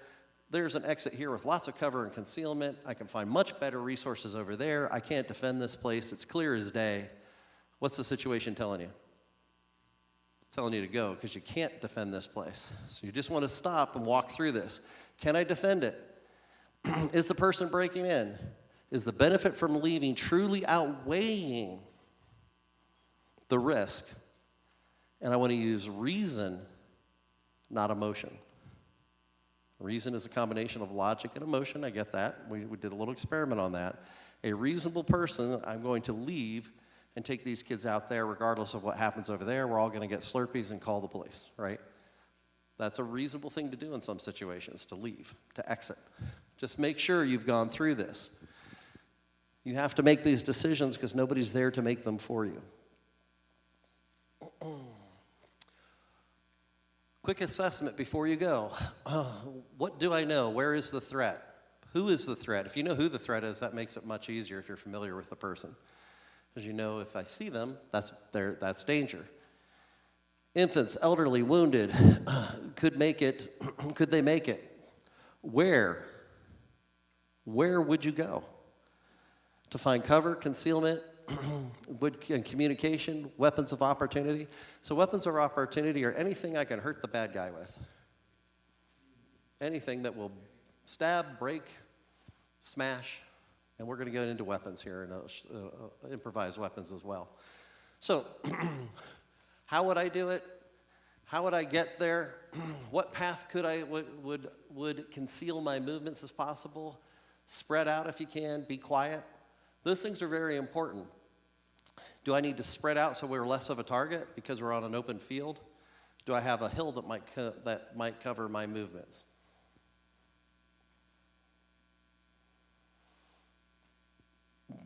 S1: There's an exit here with lots of cover and concealment. I can find much better resources over there. I can't defend this place. It's clear as day. What's the situation telling you? It's telling you to go, because you can't defend this place. So you just want to stop and walk through this. Can I defend it? Is the person breaking in? Is the benefit from leaving truly outweighing the risk? And I want to use reason, not emotion. Reason is a combination of logic and emotion. I get that. We did a little experiment on that. A reasonable person, I'm going to leave and take these kids out there regardless of what happens over there. We're all going to get Slurpees and call the police, right? That's a reasonable thing to do in some situations, to leave, to exit. Just make sure you've gone through this. You have to make these decisions because nobody's there to make them for you. Quick assessment before you go. What do I know? Where is the threat? Who is the threat? If you know who the threat is, that makes it much easier if you're familiar with the person. Because you know if I see them, that's danger. Infants, elderly, wounded, could they make it? Where? where would you go? To find cover, concealment, and communication, weapons of opportunity. So weapons of opportunity are anything I can hurt the bad guy with. Anything that will stab, break, smash, and we're going to get into weapons here and improvised weapons as well. So how would I do it? How would I get there? What path would conceal my movements as possible? Spread out if you can, be quiet. Those things are very important. Do I need to spread out so we're less of a target because we're on an open field? Do I have a hill that might cover my movements?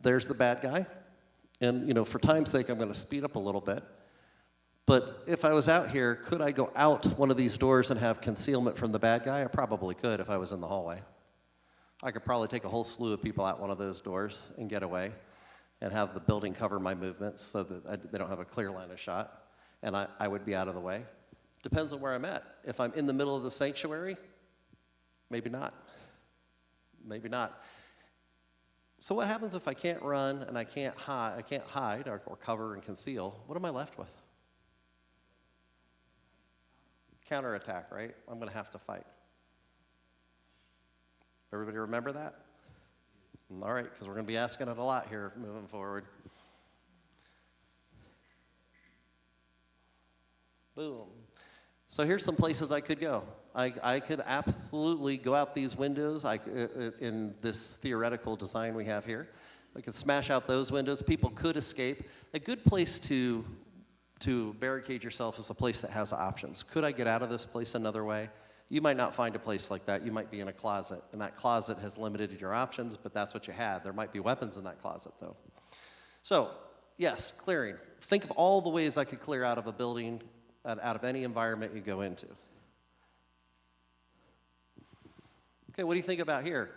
S1: There's the bad guy. And, for time's sake, I'm going to speed up a little bit. But if I was out here, could I go out one of these doors and have concealment from the bad guy? I probably could if I was in the hallway. I could probably take a whole slew of people out one of those doors and get away and have the building cover my movements so that they don't have a clear line of shot, and I would be out of the way. Depends on where I'm at. If I'm in the middle of the sanctuary, maybe not. Maybe not. So what happens if I can't run and I can't hide or cover and conceal? What am I left with? Counterattack, right? I'm going to have to fight. Everybody remember that? All right, because we're going to be asking it a lot here moving forward. Boom. So here's some places I could go. I could absolutely go out these windows in this theoretical design we have here. I could smash out those windows. People could escape. A good place to barricade yourself is a place that has options. Could I get out of this place another way? You might not find a place like that. You might be in a closet, and that closet has limited your options, but that's what you had. There might be weapons in that closet, though. So, yes, clearing. Think of all the ways I could clear out of a building, out of any environment you go into. Okay, what do you think about here?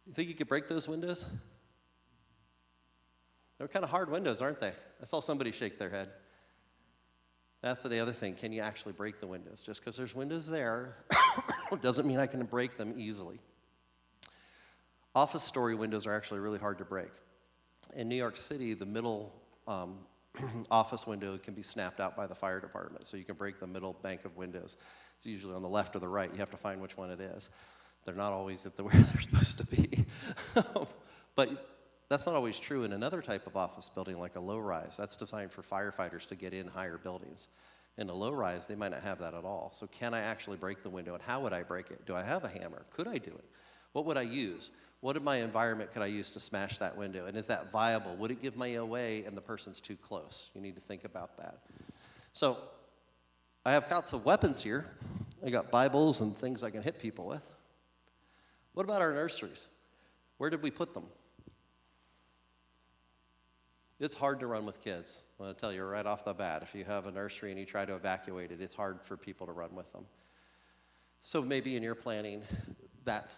S1: You think you could break those windows? They're kind of hard windows, aren't they? I saw somebody shake their head. That's the other thing. Can you actually break the windows? Just because there's windows there doesn't mean I can break them easily. Office story windows are actually really hard to break. In New York City, the middle office window can be snapped out by the fire department, so you can break the middle bank of windows. It's usually on the left or the right. You have to find which one it is. They're not always where they're supposed to be. But that's not always true in another type of office building, like a low-rise. That's designed for firefighters to get in higher buildings. In a low-rise, they might not have that at all. So can I actually break the window, and how would I break it? Do I have a hammer? Could I do it? What would I use? What in my environment could I use to smash that window? And is that viable? Would it give me away and the person's too close? You need to think about that. So I have lots of weapons here. I got Bibles and things I can hit people with. What about our nurseries? Where did we put them? It's hard to run with kids. I'm going to tell you right off the bat. If you have a nursery and you try to evacuate it, it's hard for people to run with them. So maybe in your planning,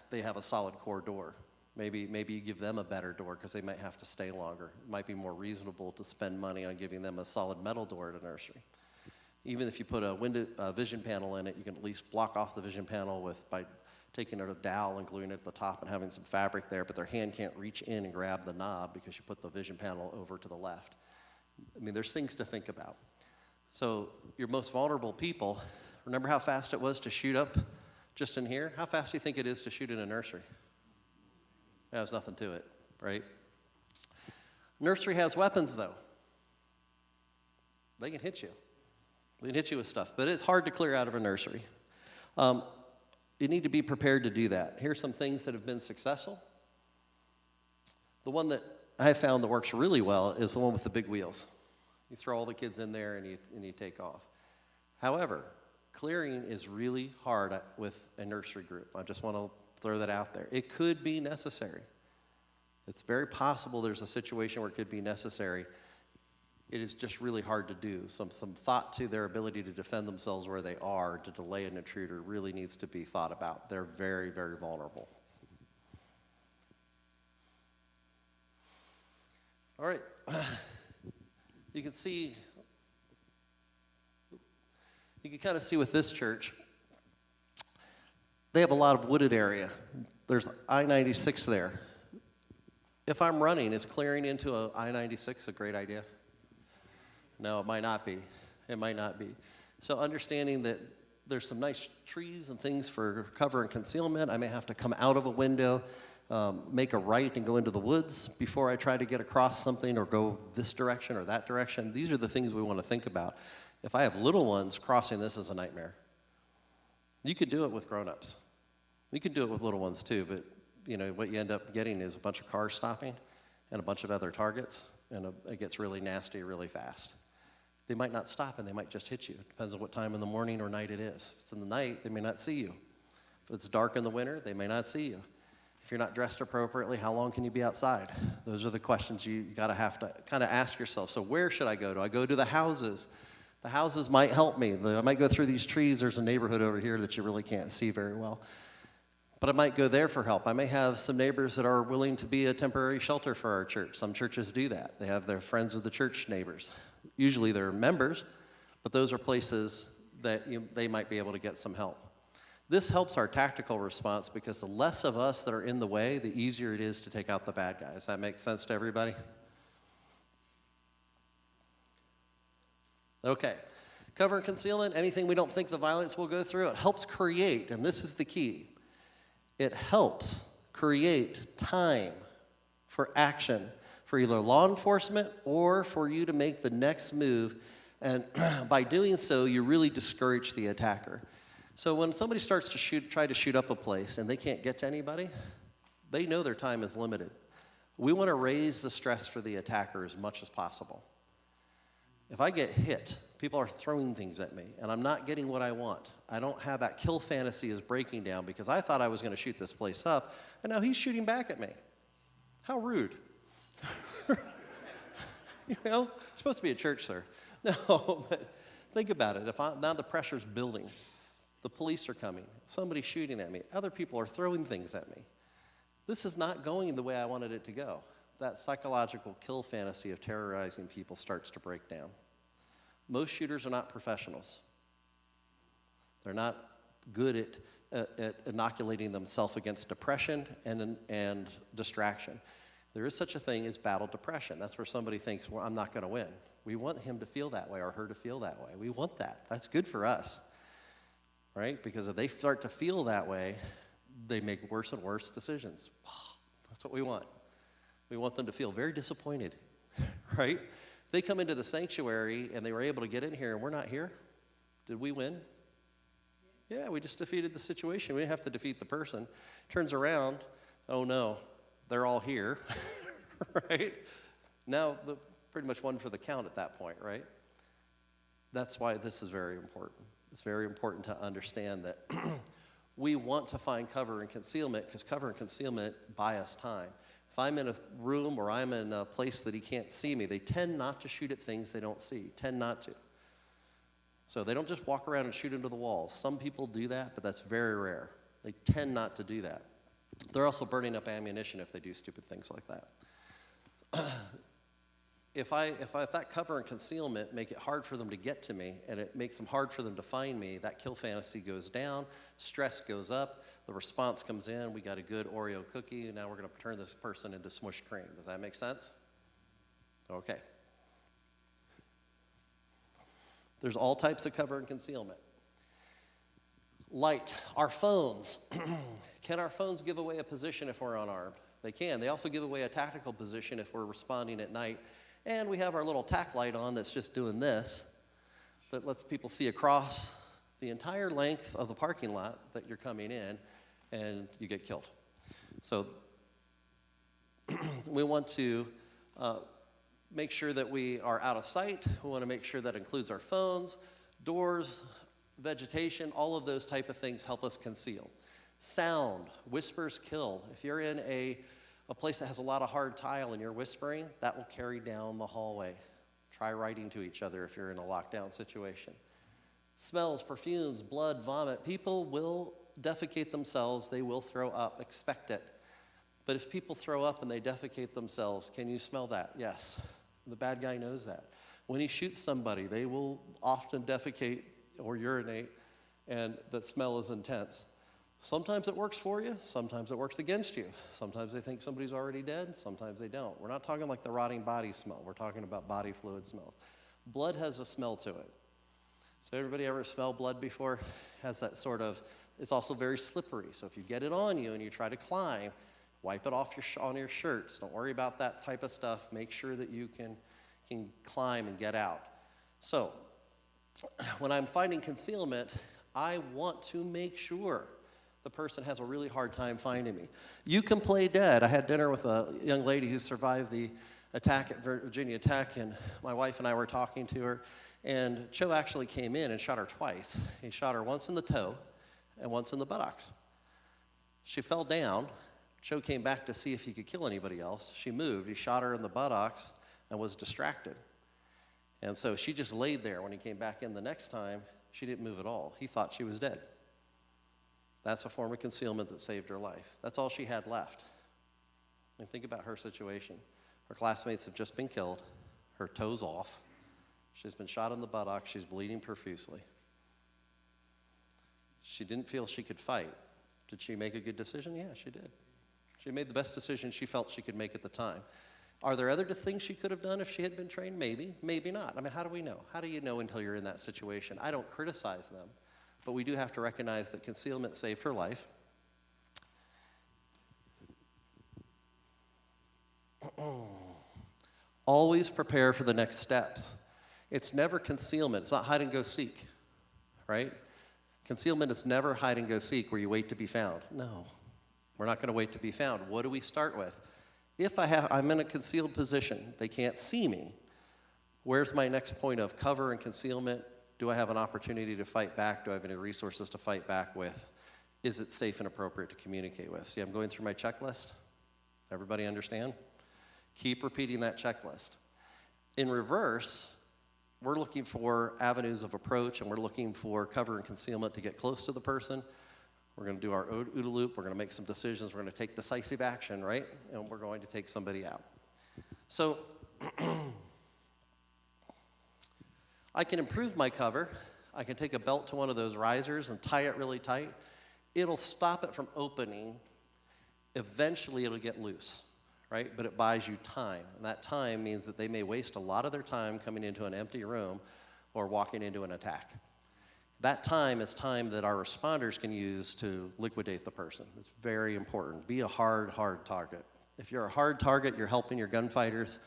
S1: they have a solid core door. Maybe you give them a better door because they might have to stay longer. It might be more reasonable to spend money on giving them a solid metal door at a nursery. Even if you put a vision panel in it, you can at least block off the vision panel by taking a dowel and gluing it at the top and having some fabric there, but their hand can't reach in and grab the knob because you put the vision panel over to the left. I mean, there's things to think about. So your most vulnerable people, remember how fast it was to shoot up just in here? How fast do you think it is to shoot in a nursery? There's nothing to it, right? Nursery has weapons, though. They can hit you. They can hit you with stuff, but it's hard to clear out of a nursery. You need to be prepared to do that. Here's some things that have been successful. The one that I found that works really well is the one with the big wheels. You throw all the kids in there and you take off. However, clearing is really hard with a nursery group. I just want to throw that out there. It could be necessary. It's very possible there's a situation where it could be necessary. It is just really hard to do. Some thought to their ability to defend themselves where they are, to delay an intruder, really needs to be thought about. They're very, very vulnerable. All right. You can kind of see with this church, They have a lot of wooded area. There's I-96 there. If I'm running, is clearing into a I-96 a great idea? No, it might not be. It might not be. So understanding that there's some nice trees and things for cover and concealment. I may have to come out of a window, make a right and go into the woods before I try to get across something or go this direction or that direction. These are the things we want to think about. If I have little ones, crossing this is a nightmare. You could do it with grown-ups. You could do it with little ones too, but you know, what you end up getting is a bunch of cars stopping and a bunch of other targets, and it gets really nasty really fast. They might not stop and they might just hit you. It depends on what time in the morning or night it is. If it's in the night, they may not see you. If it's dark in the winter, they may not see you. If you're not dressed appropriately, how long can you be outside? Those are the questions you have to kind of ask yourself. So where should I go? Do I go to the houses? The houses might help me. I might go through these trees. There's a neighborhood over here that you really can't see very well. But I might go there for help. I may have some neighbors that are willing to be a temporary shelter for our church. Some churches do that. They have their friends of the church neighbors. Usually they're members, but those are places that they might be able to get some help. This helps our tactical response because the less of us that are in the way, the easier it is to take out the bad guys. That makes sense to everybody? Okay. Cover and concealment, anything we don't think the violence will go through, it helps create, and this is the key, it helps create time for action for either law enforcement or for you to make the next move. And by doing so, you really discourage the attacker. So when somebody starts to try to shoot up a place and they can't get to anybody, they know their time is limited. We want to raise the stress for the attacker as much as possible. If I get hit, people are throwing things at me, and I'm not getting what I want. I don't have that kill fantasy is breaking down because I thought I was going to shoot this place up, and now he's shooting back at me. How rude. You know, you're supposed to be a church, sir. No, but think about it. Now the pressure's building. The police are coming. Somebody's shooting at me. Other people are throwing things at me. This is not going the way I wanted it to go. That psychological kill fantasy of terrorizing people starts to break down. Most shooters are not professionals. They're not good at inoculating themselves against depression and distraction. There is such a thing as battle depression. That's where somebody thinks, well, I'm not going to win. We want him to feel that way or her to feel that way. We want that. That's good for us, right? Because if they start to feel that way, they make worse and worse decisions. That's what we want. We want them to feel very disappointed, right? They come into the sanctuary and they were able to get in here and we're not here. Did we win? Yeah, we just defeated the situation. We didn't have to defeat the person. Turns around, oh no, they're all here, right? Now, pretty much one for the count at that point, right? That's why this is very important. It's very important to understand that we want to find cover and concealment because cover and concealment buy us time. If I'm in a room or I'm in a place that he can't see me, they tend not to shoot at things they don't see, tend not to. So they don't just walk around and shoot into the walls. Some people do that, but that's very rare. They tend not to do that. They're also burning up ammunition if they do stupid things like that. If that cover and concealment make it hard for them to get to me and it makes them hard for them to find me, that kill fantasy goes down, stress goes up, the response comes in, we got a good Oreo cookie, and now we're going to turn this person into smushed cream. Does that make sense? Okay. There's all types of cover and concealment. Light, our phones. Can our phones give away a position if we're unarmed? They can. They also give away a tactical position if we're responding at night. And we have our little tack light on that's just doing this, that lets people see across the entire length of the parking lot that you're coming in, and you get killed. So we want to make sure that we are out of sight. We want to make sure that includes our phones, doors, vegetation, all of those type of things help us conceal. Sound, whispers kill. If you're in a place that has a lot of hard tile and you're whispering, that will carry down the hallway. Try writing to each other if you're in a lockdown situation. Smells, perfumes, blood, vomit. People will defecate themselves. They will throw up. Expect it. But if people throw up and they defecate themselves, can you smell that? Yes. The bad guy knows that. When he shoots somebody, they will often defecate or urinate, and that smell is intense. Sometimes it works for you, sometimes it works against you. Sometimes they think somebody's already dead, sometimes they don't. We're not talking like the rotting body smell, we're talking about body fluid smells. Blood has a smell to it. So everybody ever smelled blood before? Has that sort of, it's also very slippery. So if you get it on you and you try to climb, wipe it off on your shirts. Don't worry about that type of stuff. Make sure that you can climb and get out. So when I'm finding concealment, I want to make sure the person has a really hard time finding me. You can play dead. I had dinner with a young lady who survived the attack at Virginia Tech, and my wife and I were talking to her, and Cho actually came in and shot her twice. He shot her once in the toe and once in the buttocks. She fell down. Cho came back to see if he could kill anybody else. She moved. He shot her in the buttocks and was distracted. And so she just laid there. When he came back in the next time, she didn't move at all. He thought she was dead. That's a form of concealment that saved her life. That's all she had left. And think about her situation. Her classmates have just been killed. Her toe's off. She's been shot in the buttocks. She's bleeding profusely. She didn't feel she could fight. Did she make a good decision? Yeah, she did. She made the best decision she felt she could make at the time. Are there other things she could have done if she had been trained? Maybe, maybe not. I mean, how do we know? How do you know until you're in that situation? I don't criticize them, but we do have to recognize that concealment saved her life. Always prepare for the next steps. It's never concealment. It's not hide and go seek, right? Concealment is never hide and go seek where you wait to be found. No, we're not going to wait to be found. What do we start with? If I'm in a concealed position, they can't see me, where's my next point of cover and concealment? Do I have an opportunity to fight back? Do I have any resources to fight back with? Is it safe and appropriate to communicate with? See, I'm going through my checklist. Everybody understand? Keep repeating that checklist. In reverse, we're looking for avenues of approach, and we're looking for cover and concealment to get close to the person. We're going to do our OODA loop. We're going to make some decisions. We're going to take decisive action, right? And we're going to take somebody out. So I can improve my cover. I can take a belt to one of those risers and tie it really tight. It'll stop it from opening. Eventually, it'll get loose, right? But it buys you time. And that time means that they may waste a lot of their time coming into an empty room or walking into an attack. That time is time that our responders can use to liquidate the person. It's very important. Be a hard target. If you're a hard target, you're helping your gunfighters,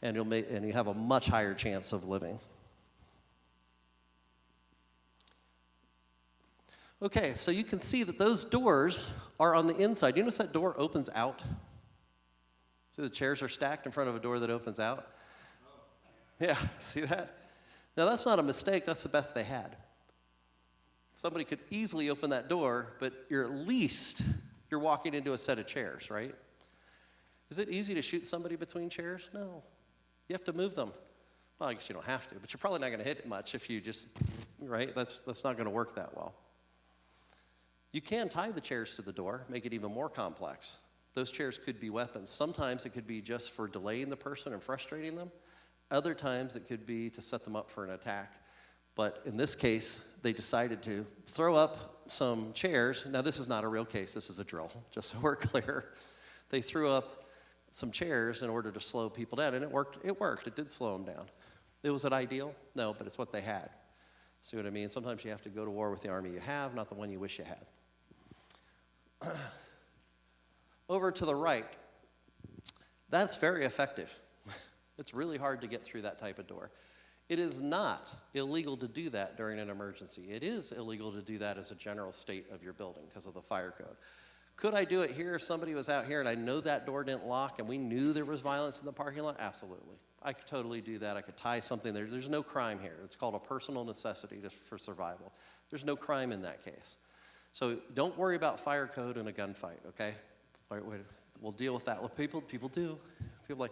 S1: and you have a much higher chance of living. Okay, so you can see that those doors are on the inside. You notice that door opens out? See the chairs are stacked in front of a door that opens out? Yeah, see that? Now that's not a mistake, that's the best they had. Somebody could easily open that door, but you're walking into a set of chairs, right? Is it easy to shoot somebody between chairs? No. You have to move them. Well, I guess you don't have to, but you're probably not going to hit it much if you just, right? That's not going to work that well. You can tie the chairs to the door, make it even more complex. Those chairs could be weapons. Sometimes it could be just for delaying the person and frustrating them. Other times it could be to set them up for an attack. But in this case, they decided to throw up some chairs. Now, this is not a real case. This is a drill, just so we're clear. They threw up some chairs in order to slow people down, and it worked. It worked. It did slow them down. Was it ideal? No, but it's what they had. See what I mean? Sometimes you have to go to war with the army you have, not the one you wish you had. Over to the right. That's very effective. It's really hard to get through that type of door. It is not illegal to do that during an emergency. It is illegal to do that as a general state of your building because of the fire code. Could I do it here if somebody was out here and I know that door didn't lock and we knew there was violence in the parking lot? Absolutely. I could totally do that. I could tie something there. There's no crime here. It's called a personal necessity just for survival. There's no crime in that case. So don't worry about fire code in a gunfight, okay? We'll deal with that. People do. People are like,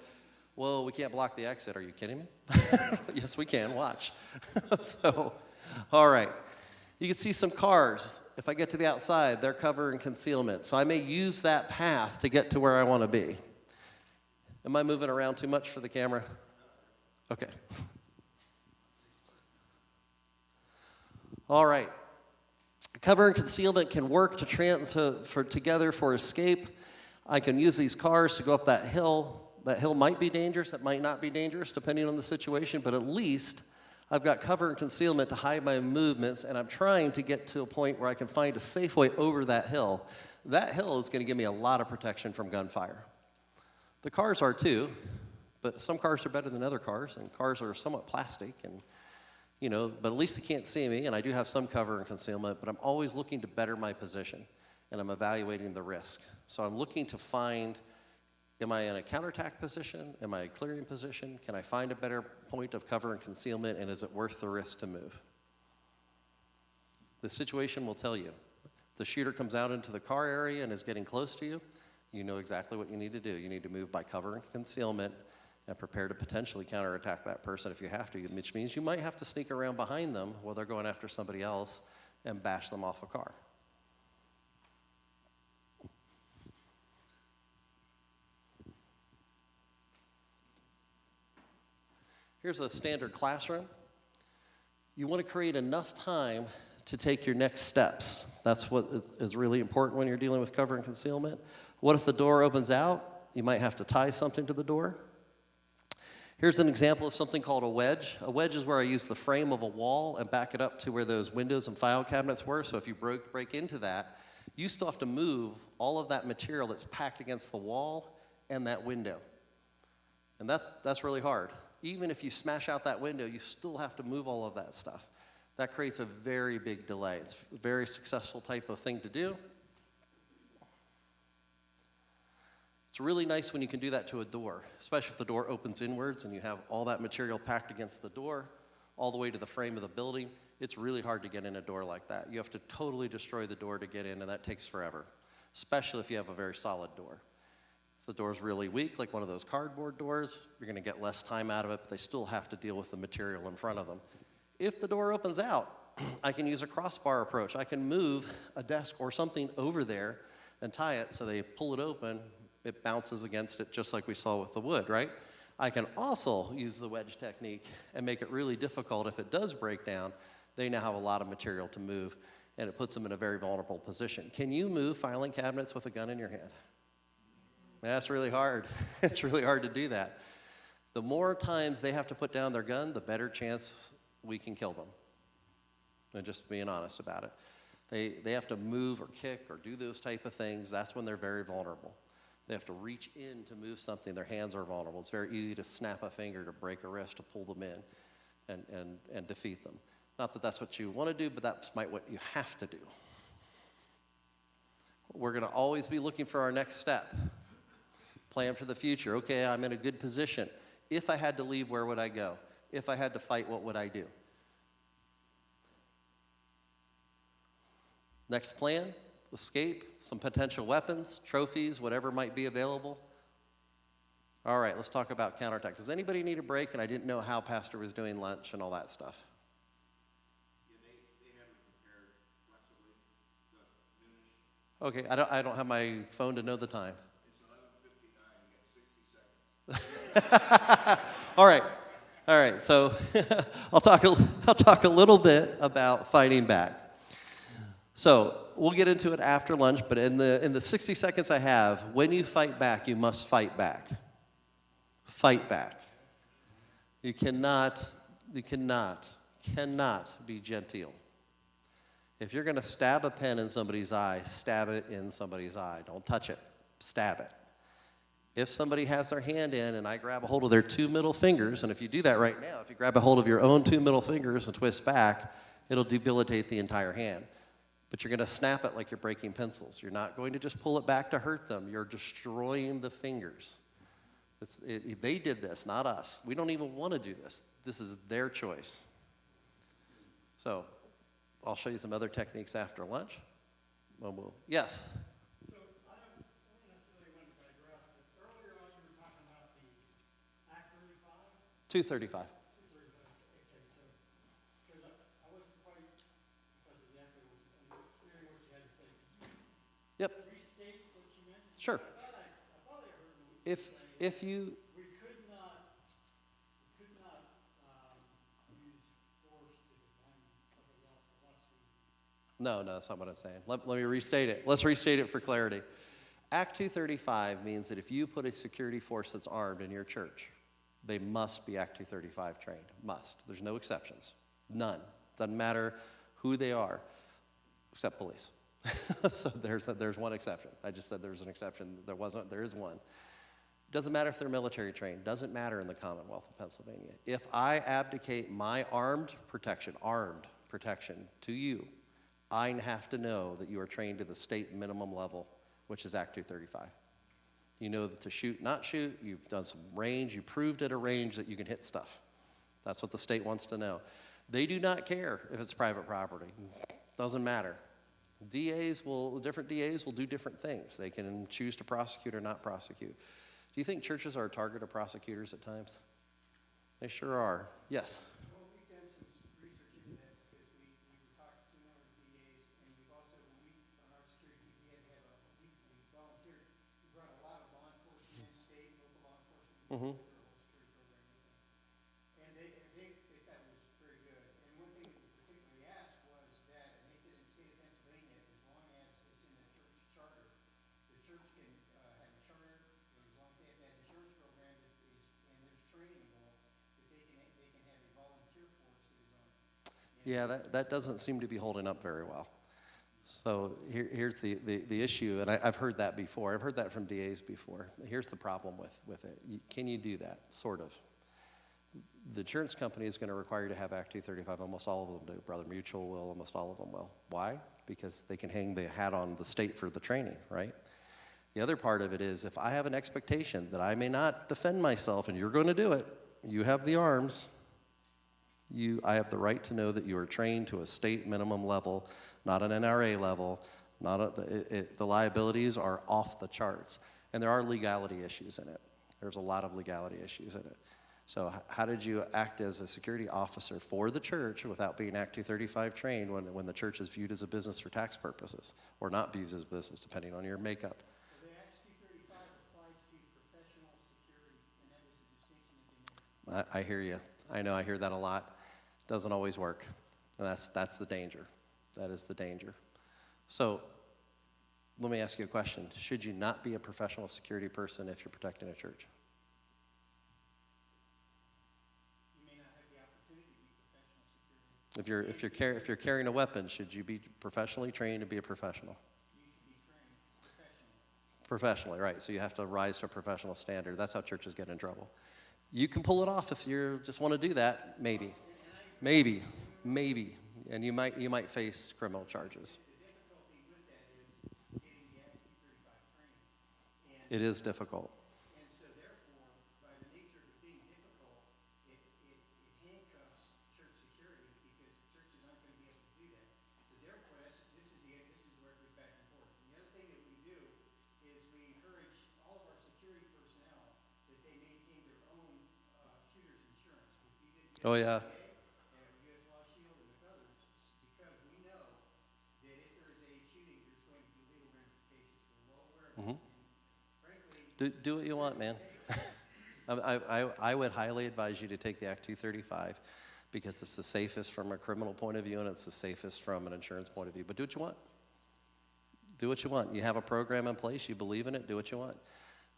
S1: whoa, we can't block the exit. Are you kidding me? Yes, we can. Watch. So, all right. You can see some cars. If I get to the outside, they're cover and concealment. So I may use that path to get to where I want to be. Am I moving around too much for the camera? Okay. All right. Cover and concealment can work together for escape. I can use these cars to go up that hill. That hill might be dangerous, it might not be dangerous, depending on the situation, but at least I've got cover and concealment to hide my movements, and I'm trying to get to a point where I can find a safe way over that hill. That hill is going to give me a lot of protection from gunfire. The cars are too, but some cars are better than other cars, and cars are somewhat plastic, and but at least they can't see me, and I do have some cover and concealment, but I'm always looking to better my position, and I'm evaluating the risk. So I'm looking to find, am I in a counterattack position? Am I a clearing position? Can I find a better point of cover and concealment, and is it worth the risk to move? The situation will tell you. If the shooter comes out into the car area and is getting close to you, you know exactly what you need to do. You need to move by cover and concealment and prepare to potentially counterattack that person if you have to, which means you might have to sneak around behind them while they're going after somebody else and bash them off a car. Here's a standard classroom. You want to create enough time to take your next steps. That's what is really important when you're dealing with cover and concealment. What if the door opens out? You might have to tie something to the door. Here's an example of something called a wedge. A wedge is where I use the frame of a wall and back it up to where those windows and file cabinets were. So if you break into that, you still have to move all of that material that's packed against the wall and that window. And that's really hard. Even if you smash out that window, you still have to move all of that stuff. That creates a very big delay. It's a very successful type of thing to do. It's really nice when you can do that to a door, especially if the door opens inwards and you have all that material packed against the door, all the way to the frame of the building. It's really hard to get in a door like that. You have to totally destroy the door to get in, and that takes forever, especially if you have a very solid door. If the door's really weak, like one of those cardboard doors, you're going to get less time out of it, but they still have to deal with the material in front of them. If the door opens out, I can use a crossbar approach. I can move a desk or something over there and tie it so they pull it open. It bounces against it just like we saw with the wood, right? I can also use the wedge technique and make it really difficult. If it does break down, they now have a lot of material to move, and it puts them in a very vulnerable position. Can you move filing cabinets with a gun in your hand? That's really hard. It's really hard to do that. The more times they have to put down their gun, the better chance we can kill them. And just being honest about it. They have to move or kick or do those type of things. That's when they're very vulnerable. They have to reach in to move something. Their hands are vulnerable. It's very easy to snap a finger, to break a wrist, to pull them in and defeat them. Not that that's what you want to do, but that's what you have to do. We're going to always be looking for our next step. Plan for the future. Okay, I'm in a good position. If I had to leave, where would I go? If I had to fight, what would I do? Next plan, escape, some potential weapons, trophies, whatever might be available. All right, let's talk about counterattack. Does anybody need a break? And I didn't know how Pastor was doing lunch and all that stuff.
S5: Yeah, they have it prepared flexibly, noonish.
S1: Okay, I don't have my phone to know the time.
S5: It's 11:59, you got 60 seconds.
S1: All right. So I'll talk a little bit about fighting back. So we'll get into it after lunch, but in the 60 seconds I have, when you fight back, you must fight back. Fight back. You cannot be genteel. If you're going to stab a pen in somebody's eye, stab it in somebody's eye. Don't touch it. Stab it. If somebody has their hand in and I grab a hold of their two middle fingers, and if you do that right now, if you grab a hold of your own two middle fingers and twist back, it'll debilitate the entire hand. But you're going to snap it like you're breaking pencils. You're not going to just pull it back to hurt them. You're destroying the fingers. They did this, not us. We don't even want to do this. This is their choice. So I'll show you some other techniques after lunch. Yes?
S3: So I don't necessarily want to digress, but earlier on you were talking about the Act 35.
S1: 235.
S3: Okay, so, because I wasn't quite, because of the echo, hearing what you had to say.
S1: Yep.
S3: Restate what you meant?
S1: Sure.
S3: I thought I heard you
S1: If you
S3: we could not use force to defend somebody else unless we
S1: No, that's not what I'm saying. Let me restate it. Let's restate it for clarity. Act 235 means that if you put a security force that's armed in your church, they must be Act 235 trained. Must. There's no exceptions. None. Doesn't matter who they are, except police. So there's one exception. I just said there's an exception. There wasn't. There is one. Doesn't matter if they're military trained. Doesn't matter in the Commonwealth of Pennsylvania. If I abdicate my armed protection to you, I have to know that you are trained to the state minimum level, which is Act 235. You know that to shoot, not shoot. You've done some range. You proved at a range that you can hit stuff. That's what the state wants to know. They do not care if it's private property. Doesn't matter. Different DAs will do different things. They can choose to prosecute or not prosecute. Do you think churches are a target of prosecutors at times? They sure are. Yes?
S3: Well, we've done some research into that because we talked to a number of DAs, and we've also, on our security, we volunteered, we brought a lot of law enforcement, state, local law enforcement,
S1: Mm-hmm.
S3: through our whole security program with them. And they thought it was very good. And one thing that we particularly asked was that, and they said in the state of Pennsylvania, as long as it's in the church charter, the church can have a charter, and as long as they have that insurance program that is, and there's training involved, that they can have a volunteer force that is on it.
S1: Yeah, that doesn't seem to be holding up very well. So here's the issue, and I've heard that before. I've heard that from DAs before. Here's the problem with it. Can you do that? Sort of. The insurance company is going to require you to have Act 235. Almost all of them do. Brother Mutual will. Almost all of them will. Why? Because they can hang the hat on the state for the training, right? The other part of it is if I have an expectation that I may not defend myself and you're going to do it, you have the arms, I have the right to know that you are trained to a state minimum level, not an NRA level. The liabilities are off the charts. And there are legality issues in it. There's a lot of legality issues in it. So how did you act as a security officer for the church without being Act 235 trained when the church is viewed as a business for tax purposes or not viewed as a business, depending on your makeup?
S3: The Acts 235 applied to professional security, and that was the distinction that they made.
S1: I hear you. I know I hear that a lot. Doesn't always work. And that's the danger. That is the danger. So let me ask you a question. Should you not be a professional security person if you're protecting a church?
S3: You may not have the opportunity to be professional security.
S1: If you're carrying a weapon, should you be professionally trained to be a professional?
S3: You should be trained professionally.
S1: Professionally, right. So you have to rise to a professional standard. That's how churches get in trouble. You can pull it off if you just want to do that, maybe. Maybe. And you might face criminal charges.
S3: The difficulty with that is getting the Act 235 training.
S1: It is difficult.
S3: And so therefore, by the nature of it being difficult, it handcuffs church security because churches aren't going to be able to do that. So therefore, this is where it goes back and forth. The other thing that we do is we encourage all of our security personnel that they maintain their own shooter's insurance. If you did
S1: Oh, yeah.
S3: U.S. Law Shield and with others, because we know that if there is a shooting, there's going to be legal ramifications. We're well aware of it.
S1: Mhm.
S3: And frankly,
S1: Do what you want, man. I would highly advise you to take the Act 235 because it's the safest from a criminal point of view and it's the safest from an insurance point of view. But do what you want. Do what you want. You have a program in place. You believe in it. Do what you want.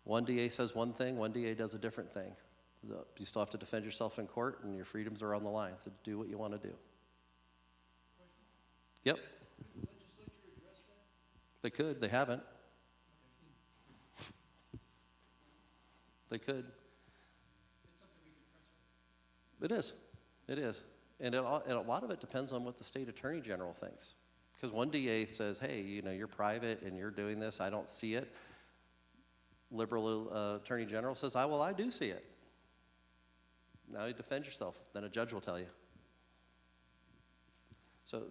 S1: One DA says one thing. One DA does a different thing. You still have to defend yourself in court and your freedoms are on the line. So do what you want to do. Yep.
S6: Could the legislature address that?
S1: They could. They haven't. They could.
S6: It's something we could press on.
S1: It is. It is. And a lot of it depends on what the state attorney general thinks. Because one DA says, hey, you're private and you're doing this. I don't see it. Liberal attorney general says, I do see it. Now you defend yourself. Then a judge will tell you. So
S4: Our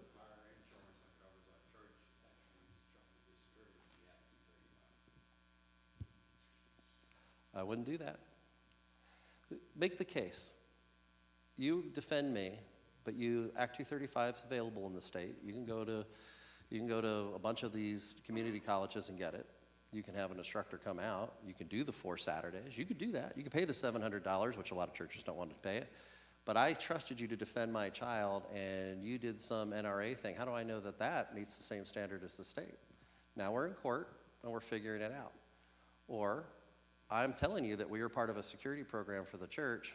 S4: insurance that covers our church actually is trying to discourage the Act 235.
S1: I wouldn't do that. Make the case. You defend me, but Act 235 is available in the state. You can go to a bunch of these community colleges and get it. You can have an instructor come out. You can do the 4 Saturdays. You could do that. You could pay the $700, which a lot of churches don't want to pay it. But I trusted you to defend my child, and you did some NRA thing. How do I know that that meets the same standard as the state? Now we're in court, and we're figuring it out. Or I'm telling you that we are part of a security program for the church.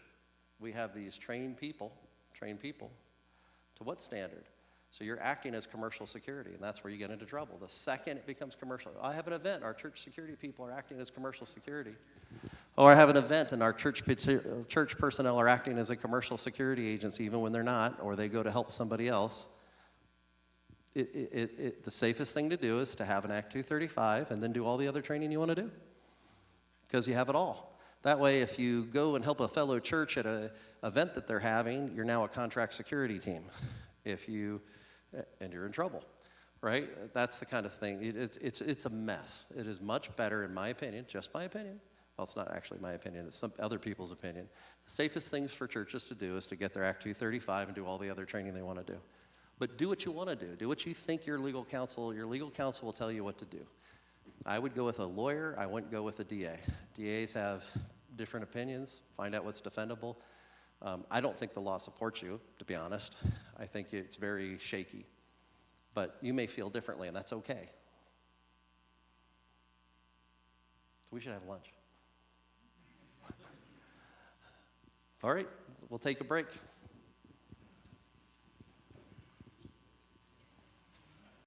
S1: We have these trained people. To what standard? So you're acting as commercial security, and that's where you get into trouble. The second it becomes commercial, I have an event, our church security people are acting as commercial security. Or I have an event and our church personnel are acting as a commercial security agency even when they're not, or they go to help somebody else. The safest thing to do is to have an Act 235 and then do all the other training you want to do, because you have it all. That way, if you go and help a fellow church at an event that they're having, you're now a contract security team. And you're in trouble, right? That's the kind of thing. It's a mess. It is much better, in my opinion, just my opinion. Well, it's not actually my opinion. It's some other people's opinion. The safest things for churches to do is to get their Act 235 and do all the other training they want to do. But do what you want to do. Do what you think your legal counsel will tell you what to do. I would go with a lawyer. I wouldn't go with a DA. DAs have different opinions. Find out what's defendable. I don't think the law supports you, to be honest. I think it's very shaky. But you may feel differently, and that's okay. So we should have lunch. All right, we'll take a break.